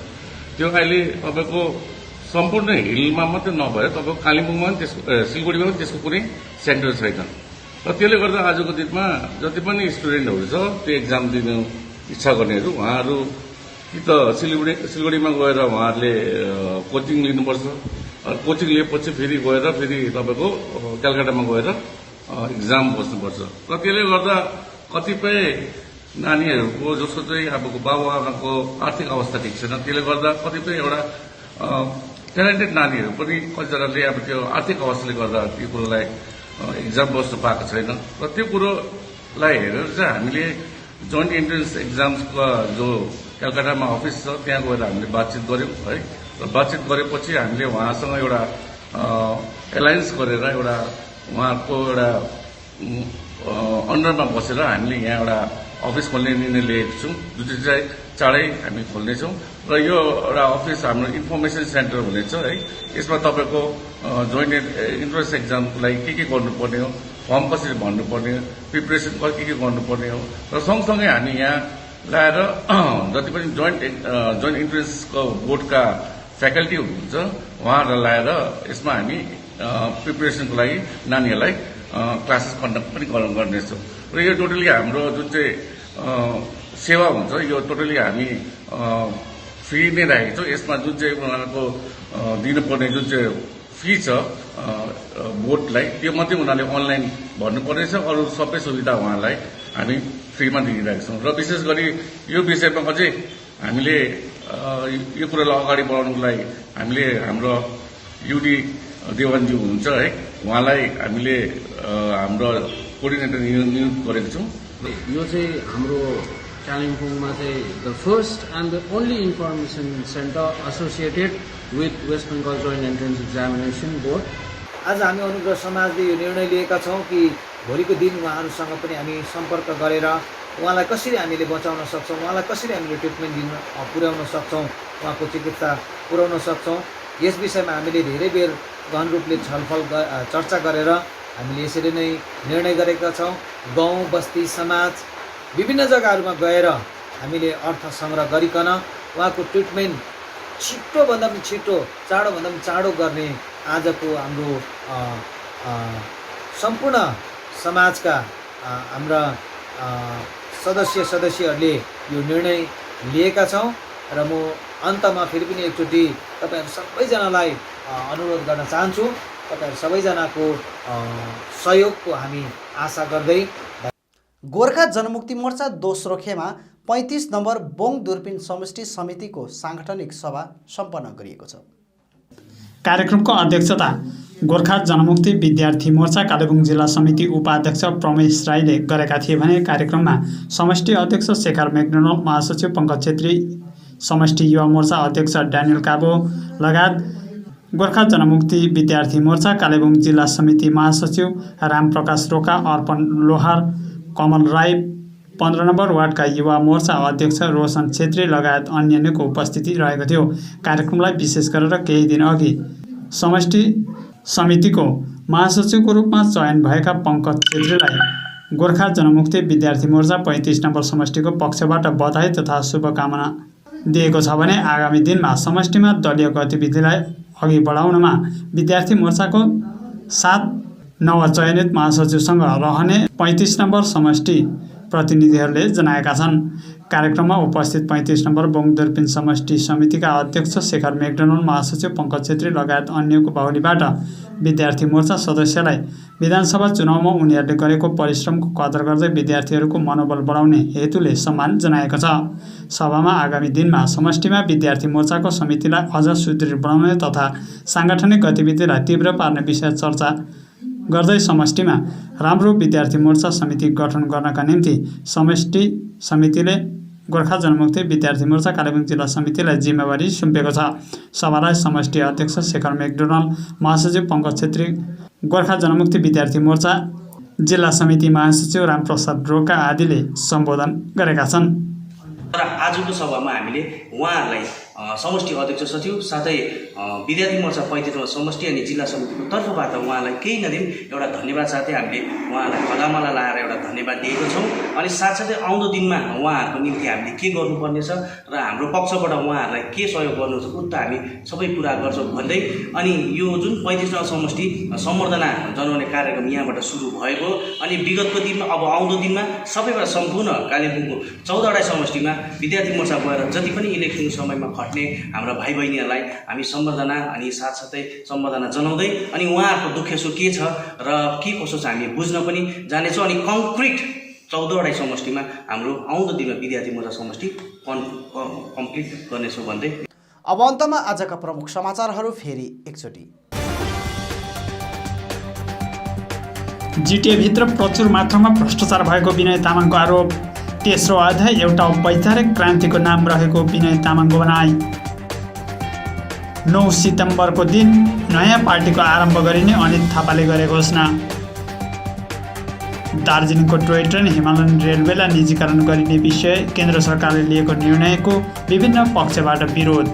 त्यो अहिले तपाईँको सम्पूर्ण हिलमा मात्रै नभएर तपाईँको कालिम्पोङमा पनि त्यसको, सिलगढीमा पनि त्यसको कुनै सेन्टर छैन र त्यसले गर्दा आजको दिनमा जति पनि स्टुडेन्टहरू छ त्यो एक्जाम दिनु इच्छा गर्नेहरू उहाँहरू कि त सिलगढीमा गएर उहाँहरूले कोचिङ लिनुपर्छ, कोचिङ लिएपछि फेरि गएर फेरि तपाईँको कलकत्तामा गएर एक्जाम बस्नुपर्छ र त्यसले गर्दा कतिपय नानीहरूको जसको चाहिँ अब बाबुआमाको आर्थिक अवस्था ठिक छैन, त्यसले गर्दा कतिपय एउटा ट्यालेन्टेड नानीहरू पनि कतिजनाले अब त्यो आर्थिक अवस्थाले गर्दा त्यो कुरोलाई एक्जाम बस्नु पाएको छैन र त्यो कुरोलाई हेरेर चाहिँ हामीले जोइन्ट इन्ट्रेन्स एक्जाम्सको जो कलकत्तामा अफिस छ त्यहाँ गएर हामीले बातचित गऱ्यौँ है र बातचित गरेपछि हामीले उहाँसँग एउटा एलायन्स गरेर एउटा उहाँको एउटा अन्डरमा बसेर हामीले यहाँ एउटा अफिस खोल्ने निर्णय लिएको छौँ, जुन चाहिँ चाँडै हामी खोल्नेछौँ र यो एउटा अफिस हाम्रो इन्फर्मेसन सेन्टर हुनेछ है। यसमा तपाईँको जोइन्ट इन्ट्रेन्स एक्जामको लागि के गर्नुपर्ने हो, फर्म कसरी भर्नुपर्ने हो, प्रिपरेसन के गर्नुपर्ने हो र सँगसँगै हामी यहाँ ल्याएर जति पनि जोइन्ट इन्ट्रेन्सको बोर्डका फ्याकल्टी हुनुहुन्छ उहाँहरूलाई ल्याएर यसमा हामी प्रिपरेसनको लागि नानीहरूलाई क्लासेस कन्डक्ट पनि गर्नेछौँ र यो टोटली हाम्रो जुन चाहिँ सेवा हुन्छ यो टोटली हामी फ्री नै राखेको छौँ। यसमा जुन चाहिँ उनीहरूको दिनुपर्ने जुन चाहिँ फी छ बोर्डलाई त्यो मात्रै उनीहरूले अनलाइन भर्नुपर्नेछ, अरू सबै सुविधा उहाँलाई हामी फ्रीमा दिइरहेको छौँ र विशेष गरी यो विषयमा अझै हामीले यो कुरालाई अगाडि बढाउनुको लागि हामीले हाम्रो युडी देवानज्यू हुनुहुन्छ है, उहाँलाई हामीले हाम्रो कोअर्डिनेटर नियुक्त गरेको छौँ। यो चाहिँ हाम्रो कालिम्पोङमा चाहिँ the first and the only information centre associated with West Bengal joint entrance examination board. आज हामी अनुग्रह समाजले यो निर्णय लिएका छौँ कि भोलिको दिन उहाँहरूसँग पनि हामी सम्पर्क गरेर उहाँलाई कसरी हामीले बचाउन सक्छौँ, उहाँलाई कसरी हामीले ट्रिटमेन्ट दिन पुर्याउन सक्छौँ, उहाँको चिकित्सा पुर्याउन सक्छौँ। यस विषयमा हामीले धेरै बेर गहन रूपले छलफल चर्चा गरेर हामीले यसरी नै निर्णय गरेका छौँ। गाउँ बस्ती समाज विभिन्न जग्गाहरूमा गएर हामीले अर्थ सङ्ग्रह गरिकन उहाँको ट्रिटमेन्ट छिटोभन्दा पनि छिटो, चाँडोभन्दा पनि चाँडो गर्ने आजको हाम्रो सम्पूर्ण समाजका हाम्रा सदस्यहरूले यो निर्णय लिएका छौँ। र म अन्तमा फेरि पनि एकचोटि तपाईँहरू सबैजनालाई अनुरोध गर्न चाहन्छु, तपाईँहरू सबैजनाको सहयोगको हामी आशा गर्दै। गोर्खा जनमुक्ति मोर्चा दोस्रो खेमा 35 नम्बर बोङ दुर्पिन समष्टि समितिको साङ्गठनिक सभा सम्पन्न गरिएको छ। कार्यक्रमको अध्यक्षता गोर्खा जनमुक्ति विद्यार्थी मोर्चा कालेबुङ जिल्ला समिति उपाध्यक्ष प्रमेश राईले गरेका थिए भने कार्यक्रममा समष्टि अध्यक्ष शेखर मेकडोनल्ड, महासचिव पङ्कज छेत्री, समष्टि युवा मोर्चा अध्यक्ष ड्यानियल काबो लगायत गोर्खा जनमुक्ति विद्यार्थी मोर्चा कालेबुङ जिल्ला समिति महासचिव रामप्रकाश रोका, अर्पण लोहार, कमल राई, 15 नम्बर वार्डका युवा मोर्चा अध्यक्ष रोशन छेत्री लगायत अन्यको उपस्थिति रहेको थियो। कार्यक्रमलाई विशेष गरेर केही दिन अघि समष्टि समितिको महासचिवको रूपमा चयन भएका पङ्कज छेत्रीलाई गोर्खा जनमुक्ति विद्यार्थी मोर्चा 35 नम्बर समष्टिको पक्षबाट बधाई तथा शुभकामना दिएको छ भने आगामी दिनमा समष्टिमा दलीय गतिविधिलाई अघि बढाउनमा विद्यार्थी मोर्चाको 7 नवचयनित महासचिवसँग रहने 35 नम्बर समष्टि प्रतिनिधिहरूले जनाएका छन्। कार्यक्रममा उपस्थित 35 नम्बर बोङ दुर्पिन समष्टि समितिका अध्यक्ष शेखर मेकडोनल्ड, महासचिव पङ्कज छेत्री लगायत अन्यको बाहुलीबाट विद्यार्थी मोर्चा सदस्यलाई विधानसभा चुनावमा उनीहरूले गरेको परिश्रमको कदर गर्दै विद्यार्थीहरूको मनोबल बढाउने हेतुले सम्मान जनाएको छ। सभामा आगामी दिनमा समष्टिमा विद्यार्थी मोर्चाको समितिलाई अझ सुदृढ बनाउने तथा साङ्गठनिक गतिविधिलाई तीव्र पार्ने विषय चर्चा गर्दै समष्टिमा राम्रो विद्यार्थी मोर्चा समिति गठन गर्नका निम्ति समष्टि समितिले गोर्खा जनमुक्ति विद्यार्थी मोर्चा कालेबुङ जिल्ला समितिलाई जिम्मेवारी सुम्पेको छ। सभालाई समष्टि अध्यक्ष शेखर मेकडोनल्ड, महासचिव पङ्कज छेत्री, गोर्खा जनमुक्ति विद्यार्थी मोर्चा जिल्ला समिति महासचिव रामप्रसाद रोका आदिले सम्बोधन गरेका छन्। र आजको सभामा हामीले उहाँहरूलाई समष्टि अध्यक्ष सचिव साथै विद्यार्थी मोर्चा 35 नम्बर समष्टि अनि जिल्ला समितिको तर्फबाट उहाँलाई केही नदिन एउटा धन्यवाद साथै हामीले उहाँलाई खलामाला लाएर एउटा धन्यवाद दिएको छौँ। अनि साथसाथै आउँदो दिनमा उहाँहरूको निम्ति हामीले के गर्नुपर्नेछ र हाम्रो पक्षबाट उहाँहरूलाई के सहयोग गर्नु छ उता हामी सबै कुरा गर्छौँ भन्दै अनि यो जुन 35 नम्बर समष्टि सम्बर्धना जनाउने कार्यक्रम यहाँबाट सुरु भएको अनि विगतको दिनमा अब आउँदो दिनमा सबैबाट सम्पूर्ण कालेबुङको 14वटा समष्टिमा विद्यार्थी मोर्चा गएर जति पनि इलेक्सन समयमा खट्ने हाम्रा भाइ बहिनीहरूलाई हामी सम्बर्धना अनि साथसाथै सम्बर्धना जनाउँदै अनि उहाँहरूको दुखेसो के छ र के कसो छ हामी बुझ्न पनि जानेछौँ अनि कङ्क्रिट 14वटा समष्टिमा हाम्रो आउँदो दिनमा विद्यार्थी मोर्चा समष्टि कम्प्लिट गर्नेछौँ भन्दै। अब अन्तमा आजका प्रमुख समाचारहरू फेरि एकचोटि। जिटिएभित्र प्रचुर मात्रामा भ्रष्टाचार भएको विनय तामाङको आरोप। तेस्रो अध्याय एउटा वैचारिक क्रान्तिको नाम रहेको विनय तामाङको भनाइ। 9 सितम्बरको दिन नयाँ पार्टीको आरम्भ गरिने अनित थापाले गरे घोषणा। दार्जिलिङको टोय ट्रेन हिमालयन रेलवेलाई निजीकरण गरिने विषय केन्द्र सरकारले लिएको निर्णयको विभिन्न पक्षबाट विरोध।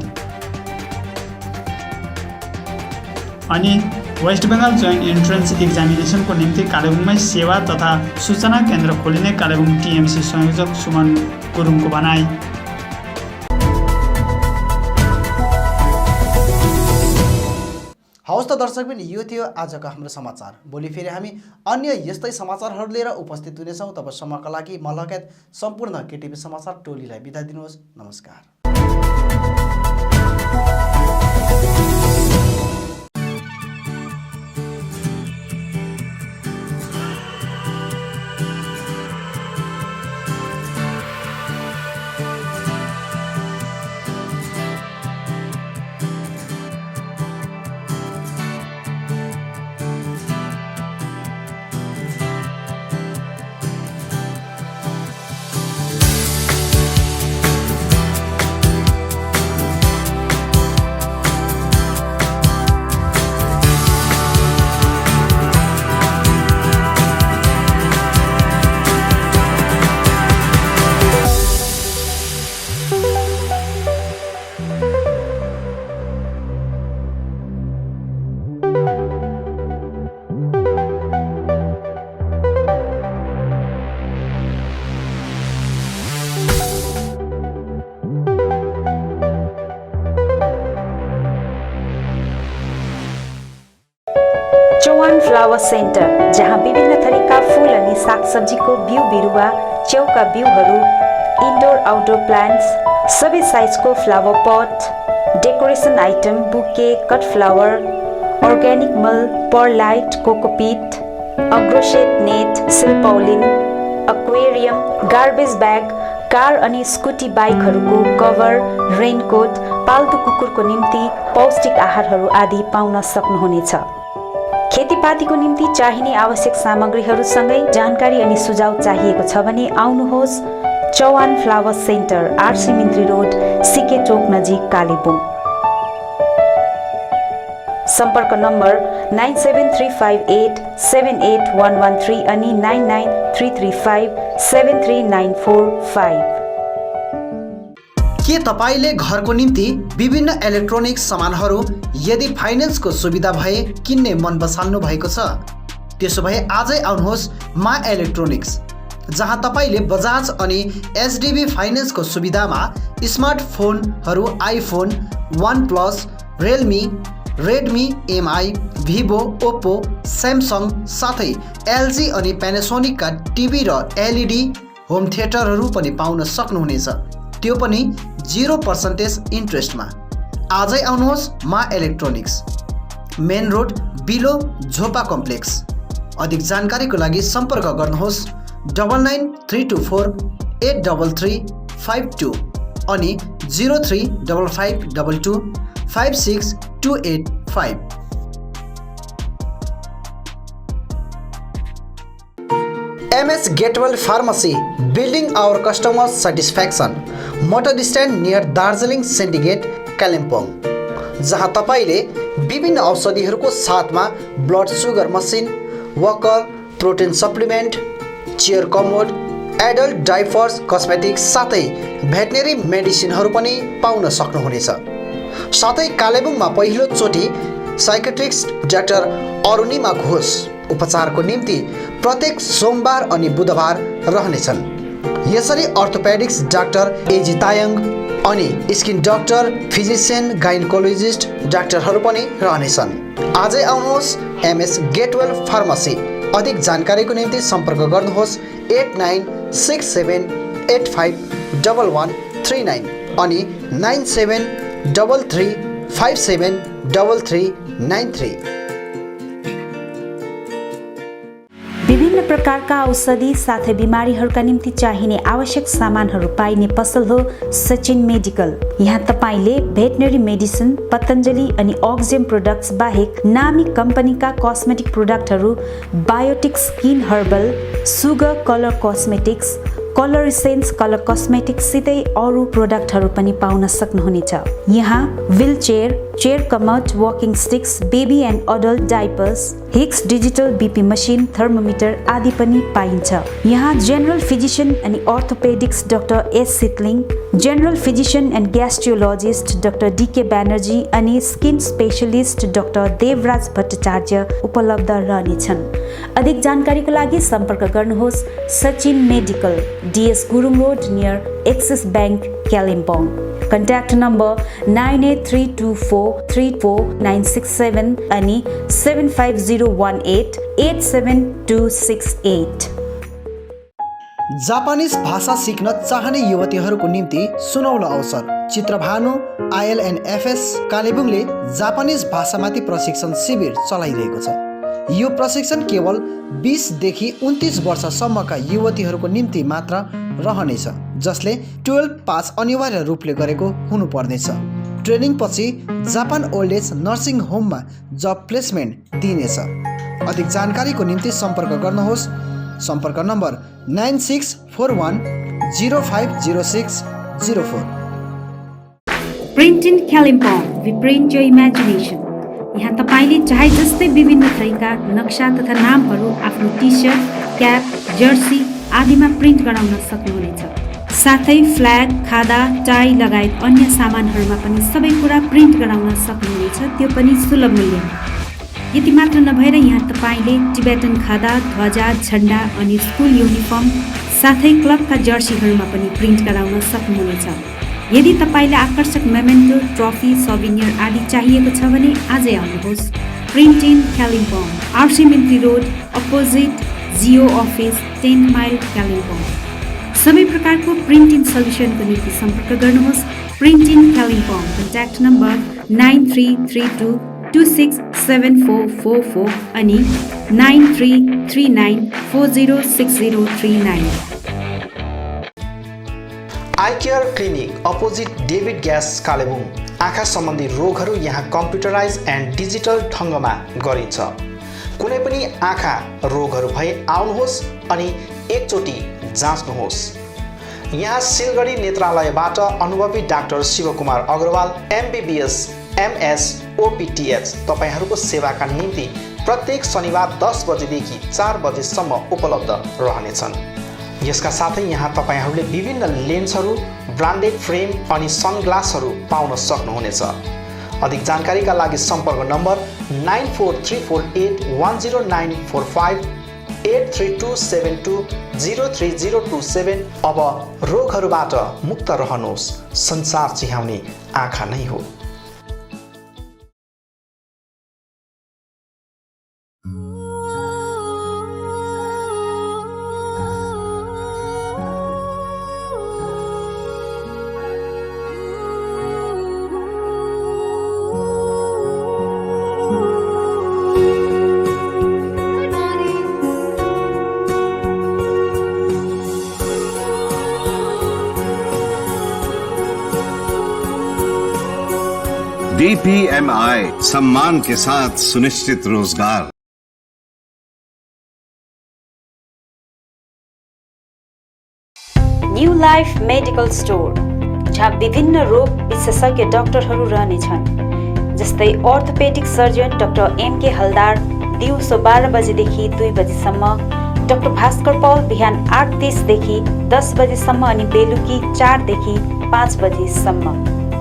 अनि वेस्ट बेङ्गाल जोइन्ट इन्ट्रेन्स एक्जामिनेसनको निम्ति कालेबुङमै सेवा तथा सूचना केन्द्र खोलिने कालेबुङ टिएमसी संयोजक सुमन गुरुङको भनाइ। हवस् त दर्शकबिन, यो थियो आजका हाम्रो समाचार। भोलि फेरि हामी अन्य यस्तै समाचारहरू लिएर उपस्थित हुनेछौँ। तबसम्मका लागि म लगायत सम्पूर्ण केटिभी समाचार टोलीलाई बिदा दिनुहोस्। नमस्कार। फ्लावर सेन्टर, जहाँ विभिन्न थरीका फूल अनि सागसब्जीको बिउ बिरुवा, च्याउका बिउहरू, इन्डोर आउटडोर प्लान्ट्स, सबै साइजको flower pot, decoration item, bouquet, cut flower, organic मल, परलाइट, कोकोपिट, अग्रोसेट net, silpaulin, aquarium, garbage bag, car अनि स्कुटी बाइकहरूको कभर, रेनकोट, पाल्तु कुकुरको निम्ति पौष्टिक आहारहरू आदि पाउन सक्नुहुनेछ। खेतीपातीको निम्ति चाहिने आवश्यक सामग्रीहरूसँगै जानकारी अनि सुझाव चाहिएको छ भने आउनुहोस् Chauhan flower centre, RC Mintri road, CK Chowk नजिक, कालेबुङ। सम्पर्क नम्बर 9735878113 अनि 9933573945। के तपाईले घरको निम्ति विभिन्न इलेक्ट्रोनिक सामानहरू यदि फाइनेन्सको सुविधा भए किन्ने मन बसाल्नु भएको छ? त्यसो भए आजै आउनुहोस् मा इलेक्ट्रोनिक्स, जहाँ तपाईले बजाज अनि एचडीबी फाइनेन्सको सुविधामा स्मार्टफोनहरू iPhone, OnePlus, Realme, Redmi, Mi, Vivo, Oppo, Samsung साथै एलजी अनि प्यानासोनिकका टिभी र एलइडी होम थिएटरहरू पनि पाउन सक्नुहुनेछ, त्यो पनि 0% इन्ट्रेस्टमा। आजै आउनुहोस् मा इलेक्ट्रोनिक्स, मेन रोड, बिलो, झोपा कम्प्लेक्स। अधिक जानकारीको लागि सम्पर्क गर्नुहोस् 9934833552 अनि 035522562885। MS Gatewell Pharmacy, building our customer satisfaction. Motor stand near Darjeeling syndicate, Kalimpong, जहाँ तपाईले विभिन्न औषधिहरूको साथमा blood sugar machine, Walker, protein supplement, chair commode, adult diapers, cosmetics साथै भेटनेरी मेडिसिनहरू पनि पाउन सक्नुहुनेछ। साथै कालेबुङमा पहिलो चोटि साइकेट्रिस्ट डाक्टर अरुणिमा घोष उपचारको निम्ति प्रत्येक सोमबार अनि बुधबार रहनेछन्। यसरी अर्थोपेडिक्स डाक्टर एजी तायङ अनि स्किन डाक्टर, फिजिसियन, गाइनकोलोजिस्ट डाक्टरहरू पनि रहनेछन्। आजै आउनुहोस् MS गेटवेल फार्मेसी। अधिक जानकारीको निम्ति सम्पर्क गर्नुहोस् 8967851139 अनि 9733573393। विभिन्न प्रकारका औषधि साथै बिमारीहरूका निम्ति चाहिने आवश्यक सामानहरू पाइने पसल हो सचिन मेडिकल। यहाँ तपाईले भेटनरी मेडिसिन, पतञ्जलि अनि अक्जेम प्रोडक्ट्स बाहेक नामी कम्पनीका कस्मेटिक प्रोडक्टहरू, biotique skin herbal, sugar colour cosmetics, colour essence colour cosmetics सितै अरू प्रोडक्टहरू पनि पाउन सक्नुहुनेछ। यहाँ wheelchair, chair commode, walking sticks, baby and adult diapers, Hicks digital BP machine, thermometer आदि पनि पाइन्छ। यहाँ जेनरल फिजिशियन अनि orthopaedics doctor S Sitling, general physician and gastrologist doctor D K Banerjee अनि skin specialist doctor Devraj Bhattacharya उपलब्ध रहनेछन्। अधिक जानकारीको लागि सम्पर्क गर्नुहोस् Sachin medical, DS Gurung road near axis bank, Kalimpong. Contact number 9832434967 अनि 75018872268। जापानिज भाषा सिक्न चाहने युवतीहरूको निम्ति सुनौलो अवसर। चित्रभानु ILNFS कालेबुङले जापानिज भाषामाथि प्रशिक्षण शिविर चलाइरहेको छ। यो प्रशिक्षण केवल 20 देखि 29 वर्षसम्मका युवतीहरूको निम्ति मात्र रहनेछ, जसले 12 पास अनिवार्य रूपले गरेको हुनुपर्नेछ। ट्रेनिङ पछि जापान ओल्ड एज नर्सिङ होममा जब प्लेसमेन्ट दिइनेछ। अधिक जानकारीको निम्ति सम्पर्क गर्नुहोस्। सम्पर्क number 9641050604। Print in Kalimpong, we print your imagination. यहाँ तपाईले चाहे जस्तै विभिन्न थरीका नक्सा तथा नामहरू आफ्नो टी सर्ट, क्याप, जर्सी आदिमा प्रिन्ट गराउन सक्नुहुनेछ। साथै फ्ल्याग, खादा, टाई लगायत अन्य सामानहरूमा पनि सबै कुरा प्रिन्ट गराउन सक्नुहुनेछ, त्यो पनि सुलभ मूल्यमा। यति मात्र नभएर यहाँ तपाईले टिबेटन खादा, ध्वजा, झण्डा अनि स्कुल युनिफर्म साथै क्लबका जर्सीहरूमा पनि प्रिन्ट गराउन सक्नुहुनेछ। यदि तपाईलाई आकर्षक मेमेन्टो, ट्रफी, सौभिनियर आदि चाहिएको छ भने आजै आउनुहोस् print in Kalimpong, RC Mintri road opposite Jio office 10 mile Kalimpong. सबै प्रकारको प्रिन्ट इन सल्युसनको निम्ति सम्पर्क गर्नुहोस् print in Kalimpong. Contact number 9332267444 अनि 9339406039। Eye care clinic opposite David gas Kalebung. आँखा सम्बन्धी रोगहरू यहाँ कम्प्युटराइज एन्ड डिजिटल ढङ्गमा गरिन्छ। कुनै पनि आँखा रोगहरू भए आउनुहोस् अनि एकचोटि जाँच्नुहोस्। यहाँ सिलगढी नेत्रालयबाट अनुभवी doctor Shivkumar Agarwal MBBS MS OPTH तपाईहरूको सेवाका निम्ति प्रत्येक शनिबार 10 बजेदेखि 4 बजेसम्म उपलब्ध रहनेछन्। यसका साथै यहाँ तपाईहरूले विभिन्न लेन्सहरू, ब्रान्डेड फ्रेम अनि सनग्लासहरू पाउन सक्नुहुनेछ। अधिक जानकारीका लागि सम्पर्क नम्बर 9434810945 83272030027। अब रोगहरूबाट मुक्त रहनुहोस्, संसार चिहाउने आँखा नै हो। DPMI सम्मान के साथ सुनिश्चित रोजगार। न्यू लाइफ मेडिकल स्टोर, जहाँ विभिन्न रोग विशेषज्ञ डाक्टरहरू रहनेछन्, जस्तै अर्थोपेडिक सर्जन डाक्टर MK हलदार दिउँसो 12 बजेदेखि 2 बजेसम्म, डाक्टर भास्कर पौल बिहान 8:30 देखि 10 बजेसम्म अनि बेलुकी 4 देखि 5 बजेसम्म।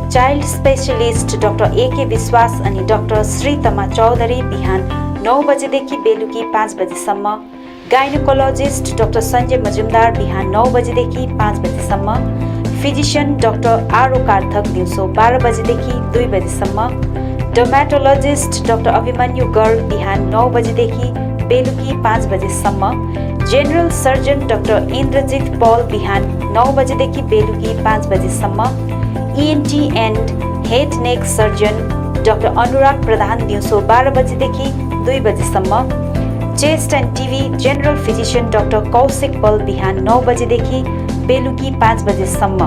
चाइल्ड स्पेशलिस्ट डाक्टर AK विश्वास अनि डाक्टर श्रीतमा चौधरी बिहान 9 बजेदेखि बेलुकी 5 बजेसम्म। गाइनोकोलोजिस्ट डाक्टर सञ्जय मजुमदार बिहान 9 बजेदेखि 5 बजेसम्म। फिजिशियन डाक्टर आरो कार्थक दिउँसो 12 बजेदेखि 2 बजेसम्म। डर्मेटोलोजिस्ट डाक्टर अभिमन्यु गर्ग बिहान 9 बजेदेखि बेलुकी 5 बजेसम्म। General surgeon doctor Indrajit Paul बिहान 9 बजेदेखि बेलुकी 5 बजेसम्म। ENT and head neck surgeon doctor Anurag Pradhan दिउँसो 12 बजेदेखि 2 बजेसम्म। Chest and TB general physician doctor Kaushik Pal बिहान 9 बजेदेखि बेलुकी 5 बजेसम्म।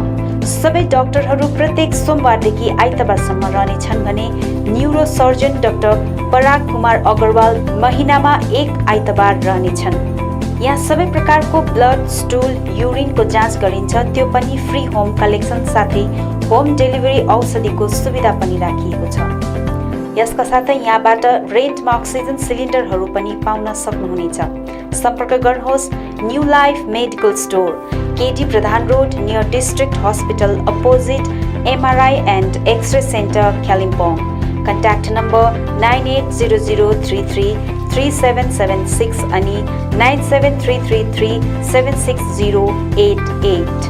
सबै डाक्टरहरू प्रत्येक सोमबारदेखि आइतबारसम्म रहनेछन् भने न्युरो सर्जन डाक्टर पराग कुमार अग्रवाल महिनामा 1 आइतबार रहनेछन्। यहाँ सबै प्रकारको ब्लड, स्टुल, युरिनको जाँच गरिन्छ, त्यो पनि फ्री होम कलेक्सन साथै होम डेलिभरी औषधिको सुविधा पनि राखिएको छ। यसका साथै यहाँबाट रेन्टमा अक्सिजन सिलिन्डरहरू पनि पाउन सक्नुहुनेछ। सम्पर्क गर्नुहोस् new life medical store, KD Pradhan road near district hospital opposite MRI and x-ray centre Kalimpong. Contact number 9800333776 अनि 9733376088।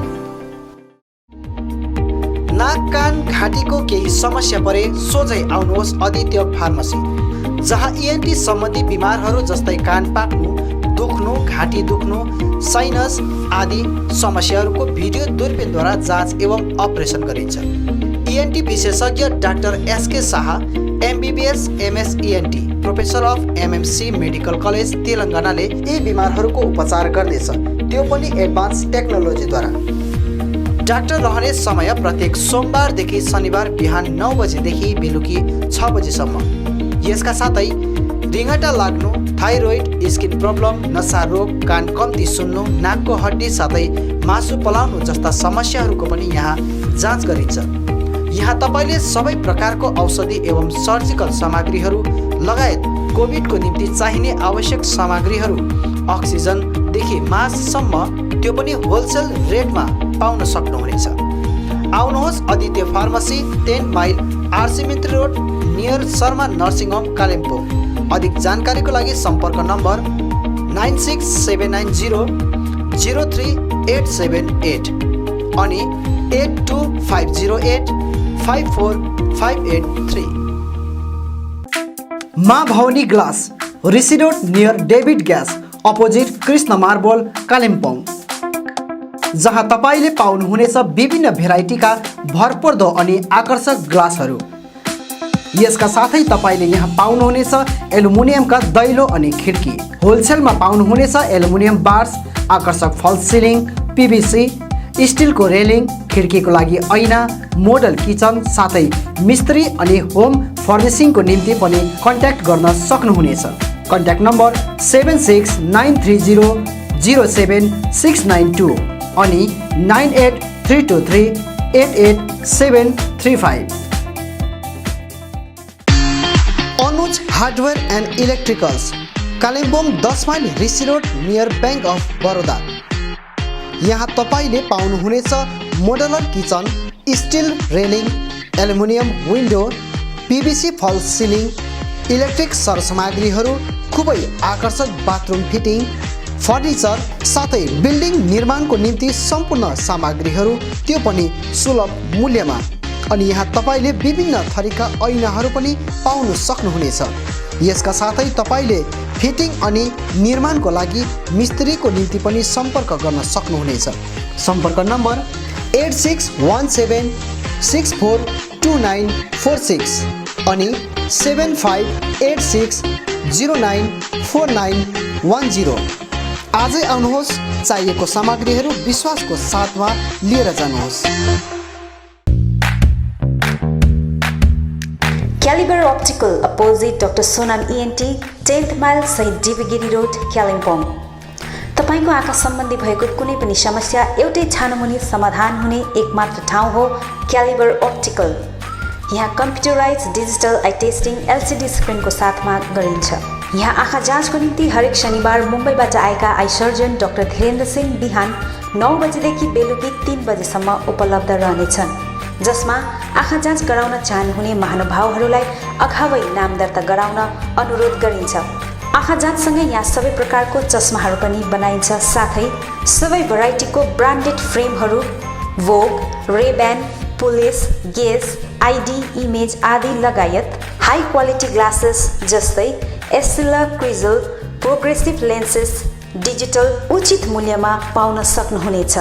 नाक कान घाँटीको केही समस्या परे सोझै आउनुहोस् आदित्य फार्मेसी, जहाँ ENT सम्बन्धी बिमारहरू जस्तै कान पाक्नु, दुख्नु, घाँटी दुख्नु, साइनस आदि समस्याहरूको भिडियो दूरबीनद्वारा जाँच एवं अपरेसन गरिन्छ। ENT विशेषज्ञ doctor SK Shah MBBS MS ENT professor of MMC medical college तेलङ्गानाले यी बिमारहरूको उपचार गर्नेछ, त्यो पनि एडभान्स टेक्नोलोजीद्वारा। डाक्टर रहने समय प्रत्येक सोमबारदेखि शनिबार बिहान 9 बजेदेखि बेलुकी 6 बजेसम्म। यसका साथै रिङ्गटा लाग्नु, थाइरोइड, स्किन प्रब्लम, नसा रोग, कान कम्ती सुन्नु, नाकको हड्डी साथै मासु पलाउनु जस्ता समस्याहरूको पनि यहाँ जाँच गरिन्छ। यहाँ तपाईँले सबै प्रकारको औषधि एवं सर्जिकल सामग्रीहरू लगायत कोभिडको निम्ति चाहिने आवश्यक सामग्रीहरू, अक्सिजनदेखि मास्कसम्म त्यो पनि होलसेल रेटमा पाउन सक्नुहुनेछ। आउनुहोस् Aditya pharmacy 10 mile RC Mintri road near Sharma nursing home Kalimpong. अधिक जानकारीको लागि सम्पर्क नम्बर 9679003878 अनि 825085458 3। Maa Bhavani glass Rishi road near David gas opposite Krishna marble Kalimpong, जहाँ तपाईँले पाउनुहुनेछ विभिन्न भेराइटीका भरपर्दो अनि आकर्षक ग्लासहरू। यसका साथै तपाईँले यहाँ पाउनुहुनेछ एल्युमिनियमका दैलो अनि खिड्की। होलसेलमा पाउनुहुनेछ एल्युमिनियम बार्स, आकर्षक फल्स सिलिङ, पिभिसी, स्टिलको रेलिङ, खिड्कीको लागि ऐना, मोडल किचन साथै मिस्त्री अनि होम फर्निसिङको निम्ति पनि कन्ट्याक्ट गर्न सक्नुहुनेछ। कन्ट्याक्ट नम्बर 7693307692 अनि 9832388735। Anuj hardware and electricals Kalimpong 10 mile Rishi road near bank of Baroda. यहाँ तपाईँले पाउनुहुनेछ modular kitchen, steel railing, aluminium window, PVC false ceiling, electric सरसामग्रीहरू, खुबै आकर्षक बाथरुम फिटिङ, फर्निचर साथै बिल्डिङ निर्माणको निम्ति सम्पूर्ण सामग्रीहरू, त्यो पनि सुलभ मूल्यमा। अनि यहाँ तपाईँले विभिन्न थरीका ऐनाहरू पनि पाउन सक्नुहुनेछ। यसका साथै तपाईँले फिटिङ अनि निर्माणको लागि मिस्त्रीको निम्ति पनि सम्पर्क गर्न सक्नुहुनेछ। सम्पर्क नम्बर 8617642946 अनि 7586094910। आजै आउनुहोस्, चाहिएको सामग्रीहरू विश्वासको साथमा लिएर जानुहोस्। Calibre optical opposite doctor Sonam ENT 10th mile सहित डिबीगिरी रोड कालिम्पोङ। तपाईको आँखा सम्बन्धी भएको कुनै पनि समस्या एउटै छानोमुनि समाधान हुने एकमात्र ठाउँ हो क्यालिबर अप्टिकल। यहाँ computerise digital eye testing LCD स्क्रिनको साथमा गरिन्छ। यहाँ आँखा जाँचको निम्ति हरेक शनिबार मुम्बईबाट आएका eye surgeon doctor Dhirendra Singh बिहान 9 बजेदेखि बेलुकी 3 बजेसम्म उपलब्ध रहनेछन्, जसमा आँखा जाँच गराउन चाहनुहुने महानुभावहरूलाई अगावै नाम दर्ता गराउन अनुरोध गरिन्छ। आँखा जाँचसँगै यहाँ सबै प्रकारको चस्माहरू पनि बनाइन्छ, साथै सबै भेराइटीको ब्रान्डेड फ्रेमहरू भोग, रेब्यान, पुलिस, गेस, ID, इमेज आदि लगायत हाई क्वालिटी ग्लासेस जस्तै एस्सिला, क्रिजल, प्रोग्रेसिभ लेन्सेस डिजिटल उचित मूल्यमा पाउन सक्नुहुनेछ।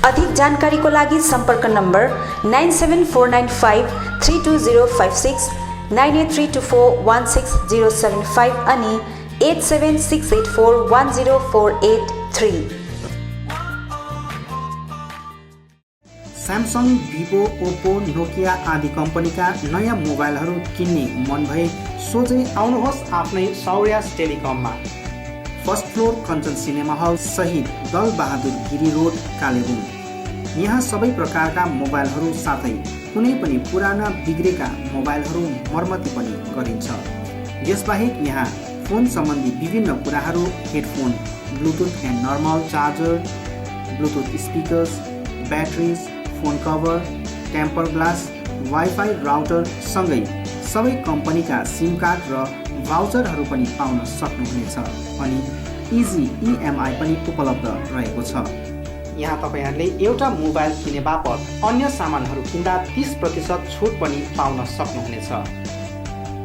अधिक जानकारीको लागि सम्पर्क नम्बर 9749532056, 9832416075 अनि 8768410483। स्यामसङ, भिभो, ओप्पो, नोकिया आदि कम्पनीका नयाँ मोबाइलहरू किन्ने मन भए सोझै आउनुहोस् आफ्नै सौर्यास टेलिकममा। First floor Kanchan cinema hall सहित दल बहादुर गिरी रोड कालेबुङ। यहाँ सबै प्रकारका मोबाइलहरू साथै कुनै पनि पुराना बिग्रेका मोबाइलहरू मर्मती पनि गरिन्छ। यसबाहेक यहाँ फोन सम्बन्धी विभिन्न कुराहरू, headphone, bluetooth and normal charger, bluetooth speakers, batteries, phone cover, temper glass, wifi router सँगै सबै कम्पनीका सिम कार्ड र भाउचरहरू पनि पाउन सक्नुहुनेछ। अनि इजी EMI पनि उपलब्ध रहेको छ। यहाँ तपाईहरूले एउटा मोबाइल किने बापत अन्य सामानहरू किन्दा 30% छुट पनि पाउन सक्नुहुनेछ।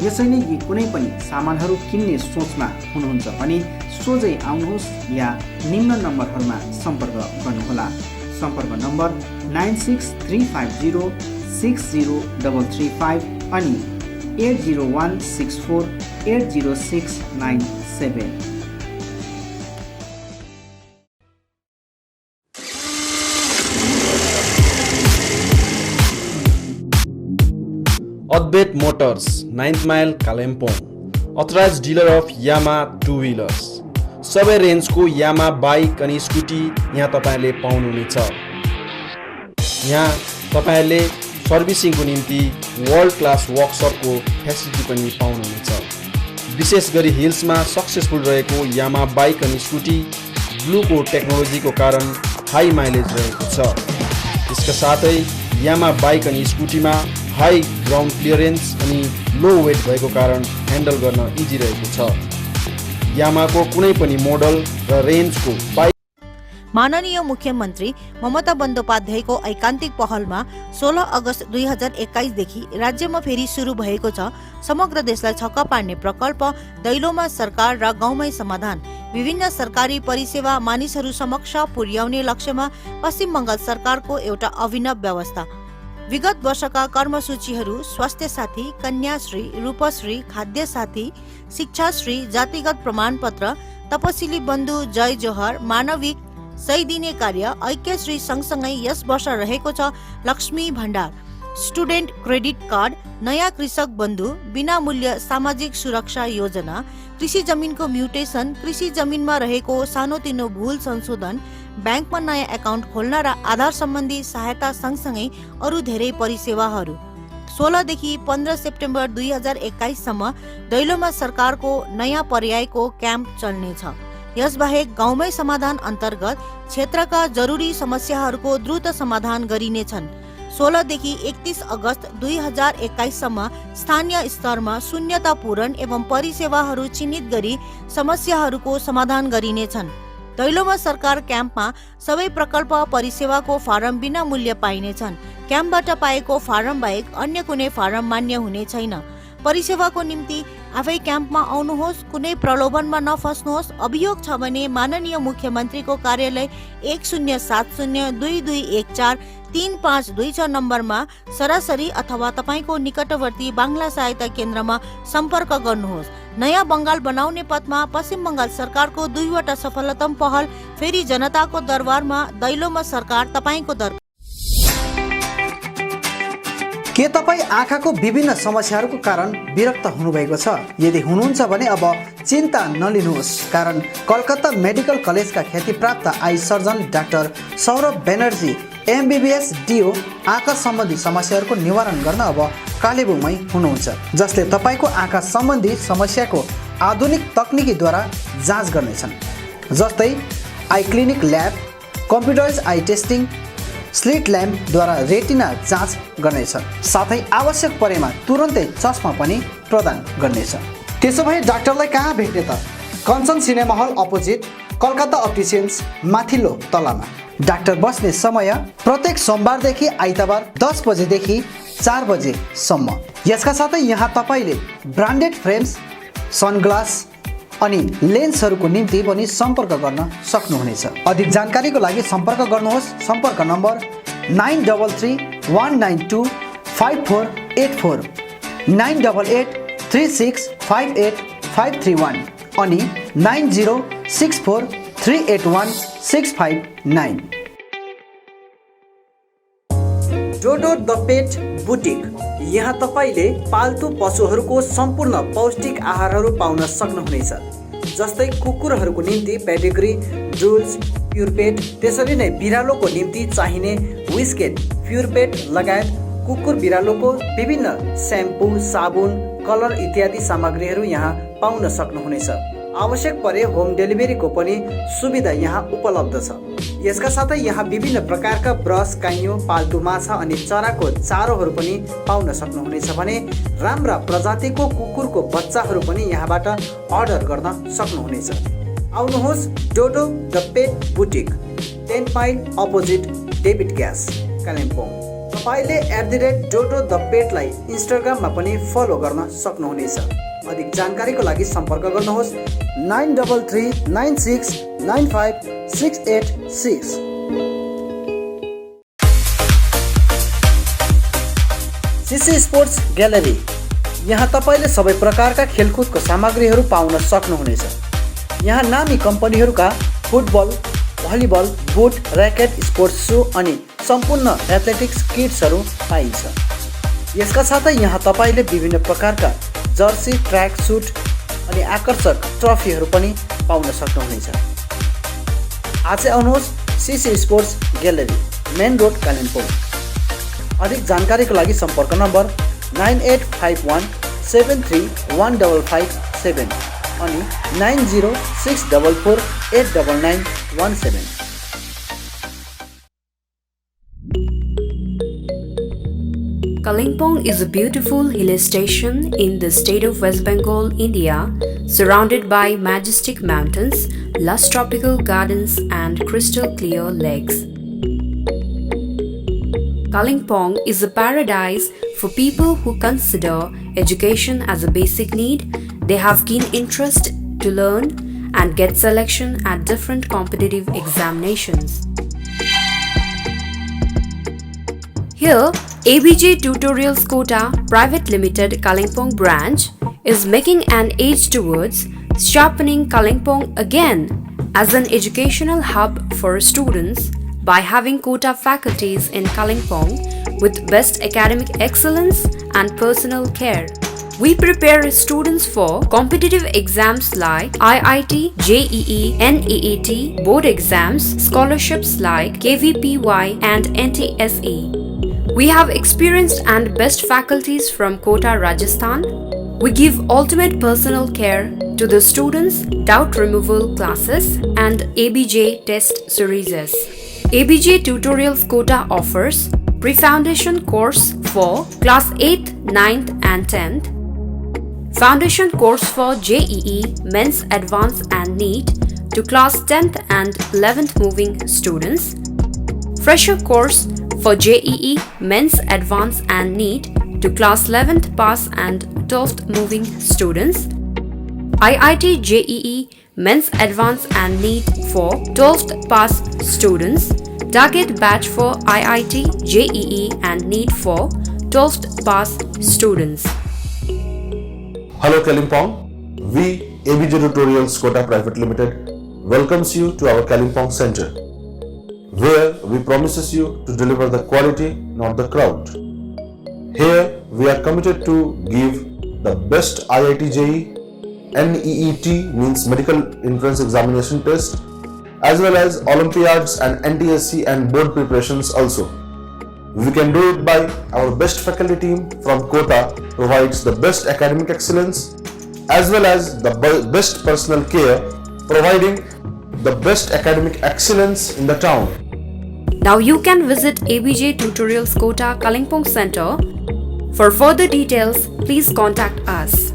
यसैले यी कुनै पनि सामानहरू किन्ने सोचमा हुनुहुन्छ भने सोझै आउनुहोस् या निम्न नम्बरहरूमा सम्पर्क गर्नुहोला। सम्पर्क नम्बर 9635060335 अनि 8016480697। Advait motors 9th mile Kalimpong, authorise dealer of Yamaha 2 wheelers. सबै रेन्जको यामा बाइक अनि स्कुटी यहाँ तपाईँले पाउनुहुनेछ। यहाँ तपाईँहरूले सर्भिसिङको निम्ति वर्ल्ड क्लास वर्कसपको फेसिलिटी पनि पाउनुहुनेछ। विशेष गरी हिल्समा सक्सेसफुल रहेको यामा बाइक अनि स्कुटी ब्लूको टेक्नोलोजीको कारण हाई माइलेज रहेको छ। यसका साथै यामा बाइक अनि स्कुटीमा हाई ग्राउन्ड क्लियरेन्स अनि लो वेट भएको कारण ह्यान्डल गर्न इजी रहेको छ। यामाको कुनै पनि मोडल र रेन्जको बाइक माननीय मुख्यमन्त्री ममता बन्द्योपाध्यायको ऐकान्तिक पहलमा 16 अगस्त 2021 देखि राज्यमा फेरि सुरु भएको छ समग्र देशलाई छक्क पार्ने प्रकल्प दैलोमा सरकार र गाउँमै समाधान। विभिन्न सरकारी परिसेवा मानिसहरू समक्ष पुर्याउने लक्ष्यमा पश्चिम बंगाल सरकारको एउटा अभिनव व्यवस्था। विगत वर्षका कर्मसूचीहरू स्वास्थ्य साथी, कन्याश्री, रूपश्री, खाद्य साथी, शिक्षाश्री, जातिगत प्रमाणपत्र, तपसिली बन्धु, जय जोहर, मानविक, सही दिने कार्य, ऐक्यश्री सँगसँगै यस वर्ष रहेको छ लक्ष्मी भण्डार, स्टुडेन्ट क्रेडिट कार्ड, नयाँ कृषक बन्धु, बिना मूल्य सामाजिक सुरक्षा योजना, कृषि जमिनको म्युटेसन, कृषि जमिनमा रहेको सानोतिनो भूल संशोधन, ब्याङ्कमा नयाँ एकाउन्ट खोल्न र आधार सम्बन्धी सहायता सँगसँगै अरू धेरै परिसेवाहरू। 16 देखि 15 सेप्टेम्बर 2021 सम्म दैलोमा सरकारको नयाँ पर्यायको क्याम्प चल्नेछ। यसबाहेक गाउँमै समाधान अन्तर्गत क्षेत्रका जरुरी समस्याहरूको द्रुत समाधान गरिनेछन्। 16 देखि 31 अगस्त 2021 सम्म स्थानीय स्तरमा शून्यता पूरण एवं परिसेवाहरू चिन्हित गरी समस्याहरूको समाधान गरिनेछन्। दैलोमा सरकार क्याम्पमा सबै प्रकल्प परिसेवाको फारम बिना मूल्य पाइनेछन्। क्याम्पबाट पाएको फारम बाहेक अन्य कुनै फारम मान्य हुने छैन। परिसेवाको निम्ति आफै क्याम्पमा आउनुहोस्, कुनै प्रलोभनमा नफस्नुहोस्। अभियोग छ भने माननीय मुख्यमन्त्रीको कार्यालय 107022143526 नम्बरमा सरासरी अथवा तपाईको निकटवर्ती बाङ्ला सहायता केन्द्रमा सम्पर्क गर्नुहोस्। नयाँ बंगाल बनाउने पथमा पश्चिम बंगाल सरकारको 2वटा सफलतम पहल फेरि जनताको दरबारमा दैलोमा सरकार तपाईको दरबार। के तपाईँ आँखाको विभिन्न समस्याहरूको कारण विरक्त हुनुभएको छ? यदि हुनुहुन्छ भने अब चिन्ता नलिनुहोस्, कारण कलकत्ता मेडिकल कलेजका ख्यातिप्राप्त eye surgeon doctor Saurabh Banerjee MBBS DO आँखा सम्बन्धी समस्याहरूको निवारण गर्न अब कालेबुङमै हुनुहुन्छ, जसले तपाईँको आँखा सम्बन्धी समस्याको आधुनिक तकनिकीद्वारा जाँच गर्नेछन्। जस्तै eye clinic lab, computerise eye testing, slit ल्याम्पद्वारा रेटिना जाँच गर्नेछ, साथै आवश्यक परेमा तुरन्तै चस्मा पनि प्रदान गर्नेछ। त्यसो भए डाक्टरलाई कहाँ भेट्ने त? Kanchan cinema hall opposite Calcutta opticians माथिल्लो तलामा। डाक्टर बस्ने समय प्रत्येक सोमबारदेखि आइतबार 10 बजेदेखि 4 बजेसम्म। यसका साथै यहाँ तपाईँले ब्रान्डेड फ्रेम्स, सनग्लास अनि लेन्सहरूको निम्ति पनि सम्पर्क गर्न सक्नुहुनेछ। अधिक जानकारीको लागि सम्पर्क गर्नुहोस्। सम्पर्क नम्बर 9331925484, 9883658531 अनि 9064381659। डोडो द पेट बुटिक। यहाँ तपाईँले पाल्तु पशुहरूको सम्पूर्ण पौष्टिक आहारहरू पाउन सक्नुहुनेछ, जस्तै कुकुरहरूको निम्ति पेडिग्री, ड्रुल्स, प्युरपेट, त्यसरी नै बिरालोको निम्ति चाहिने विस्केट, प्युरपेट लगायत कुकुर बिरालोको विभिन्न स्याम्पू, साबुन, कलर इत्यादि सामग्रीहरू यहाँ पाउन सक्नुहुनेछ। आवश्यक परे होम डेलिभरीको पनि सुविधा यहाँ उपलब्ध छ। यसका साथै यहाँ विभिन्न प्रकारका ब्रस, काइयो, पाल्तु माछा अनि चराको चारोहरू पनि पाउन सक्नुहुनेछ भने राम्रा प्रजातिको कुकुरको बच्चाहरू पनि यहाँबाट अर्डर गर्न सक्नुहुनेछ। आउनुहोस् डोडो the pet boutique, 10 mile opposite David gas, Kalimpong. तपाईँले @डोडो द पेटलाई इन्स्टाग्राममा पनि फलो गर्न सक्नुहुनेछ। अधिक जानकारीको लागि सम्पर्क गर्नुहोस् 9339695686। CC sports gallery. यहाँ तपाईँले सबै प्रकारका खेलकुदको सामग्रीहरू पाउन सक्नुहुनेछ। यहाँ नामी कम्पनीहरूका football, volleyball, boot, racket, sports shoe अनि सम्पूर्ण एथलेटिक्स किट्सहरू पाइन्छ। यसका साथै यहाँ तपाईँले विभिन्न प्रकारका जर्सी, ट्र्याक सुट अनि आकर्षक ट्रफीहरू पनि पाउन सक्नुहुनेछ। आज आउनुहोस् CC sports gallery, main road, Kalimpong. अधिक जानकारीको लागि सम्पर्क नम्बर 9851731557 अनि 9064489917। Kalimpong is a beautiful hill station in the state of West Bengal, India, surrounded by majestic mountains, lush tropical gardens and crystal clear lakes. Kalimpong is a paradise for people who consider education as a basic need. They have keen interest to learn and get selection at different competitive examinations. Here, ABJ Tutorials Kota Private Limited Kalimpong branch is making an edge towards sharpening Kalimpong again as an educational hub for students by having Kota faculties in Kalimpong with best academic excellence and personal care. We prepare students for competitive exams like IIT, JEE, NEET, board exams, scholarships like KVPY and NTSE. We have experienced and best faculties from Kota, Rajasthan. We give ultimate personal care to the students, doubt removal classes and ABJ test series. ABJ Tutorials Kota offers pre-foundation course for class 8th, 9th and 10th, foundation course for JEE, Men's Advanced and NEET to class 10th and 11th moving students, fresher course for JEE, Men's Advanced and NEET to class 11th pass and 12th moving students, IIT JEE, Men's Advanced and NEET for 12th pass students, target batch for IIT JEE and NEET for 12th pass students. Hello Kalimpong, we ABJ Tutorials Kota Private Limited welcomes you to our Kalimpong Center, where we promises you to deliver the quality, not the crowd. Here we are committed to give the best IIT JEE, NEET means Medical Entrance Examination test, as well as Olympiads and NTSC and board preparations also. We can do it by our best faculty team from Kota provides the best academic excellence as well as the best personal care, providing the best academic excellence in the town. Now you can visit ABJ Tutorials Kota Kalimpong Center. For further details, please contact us.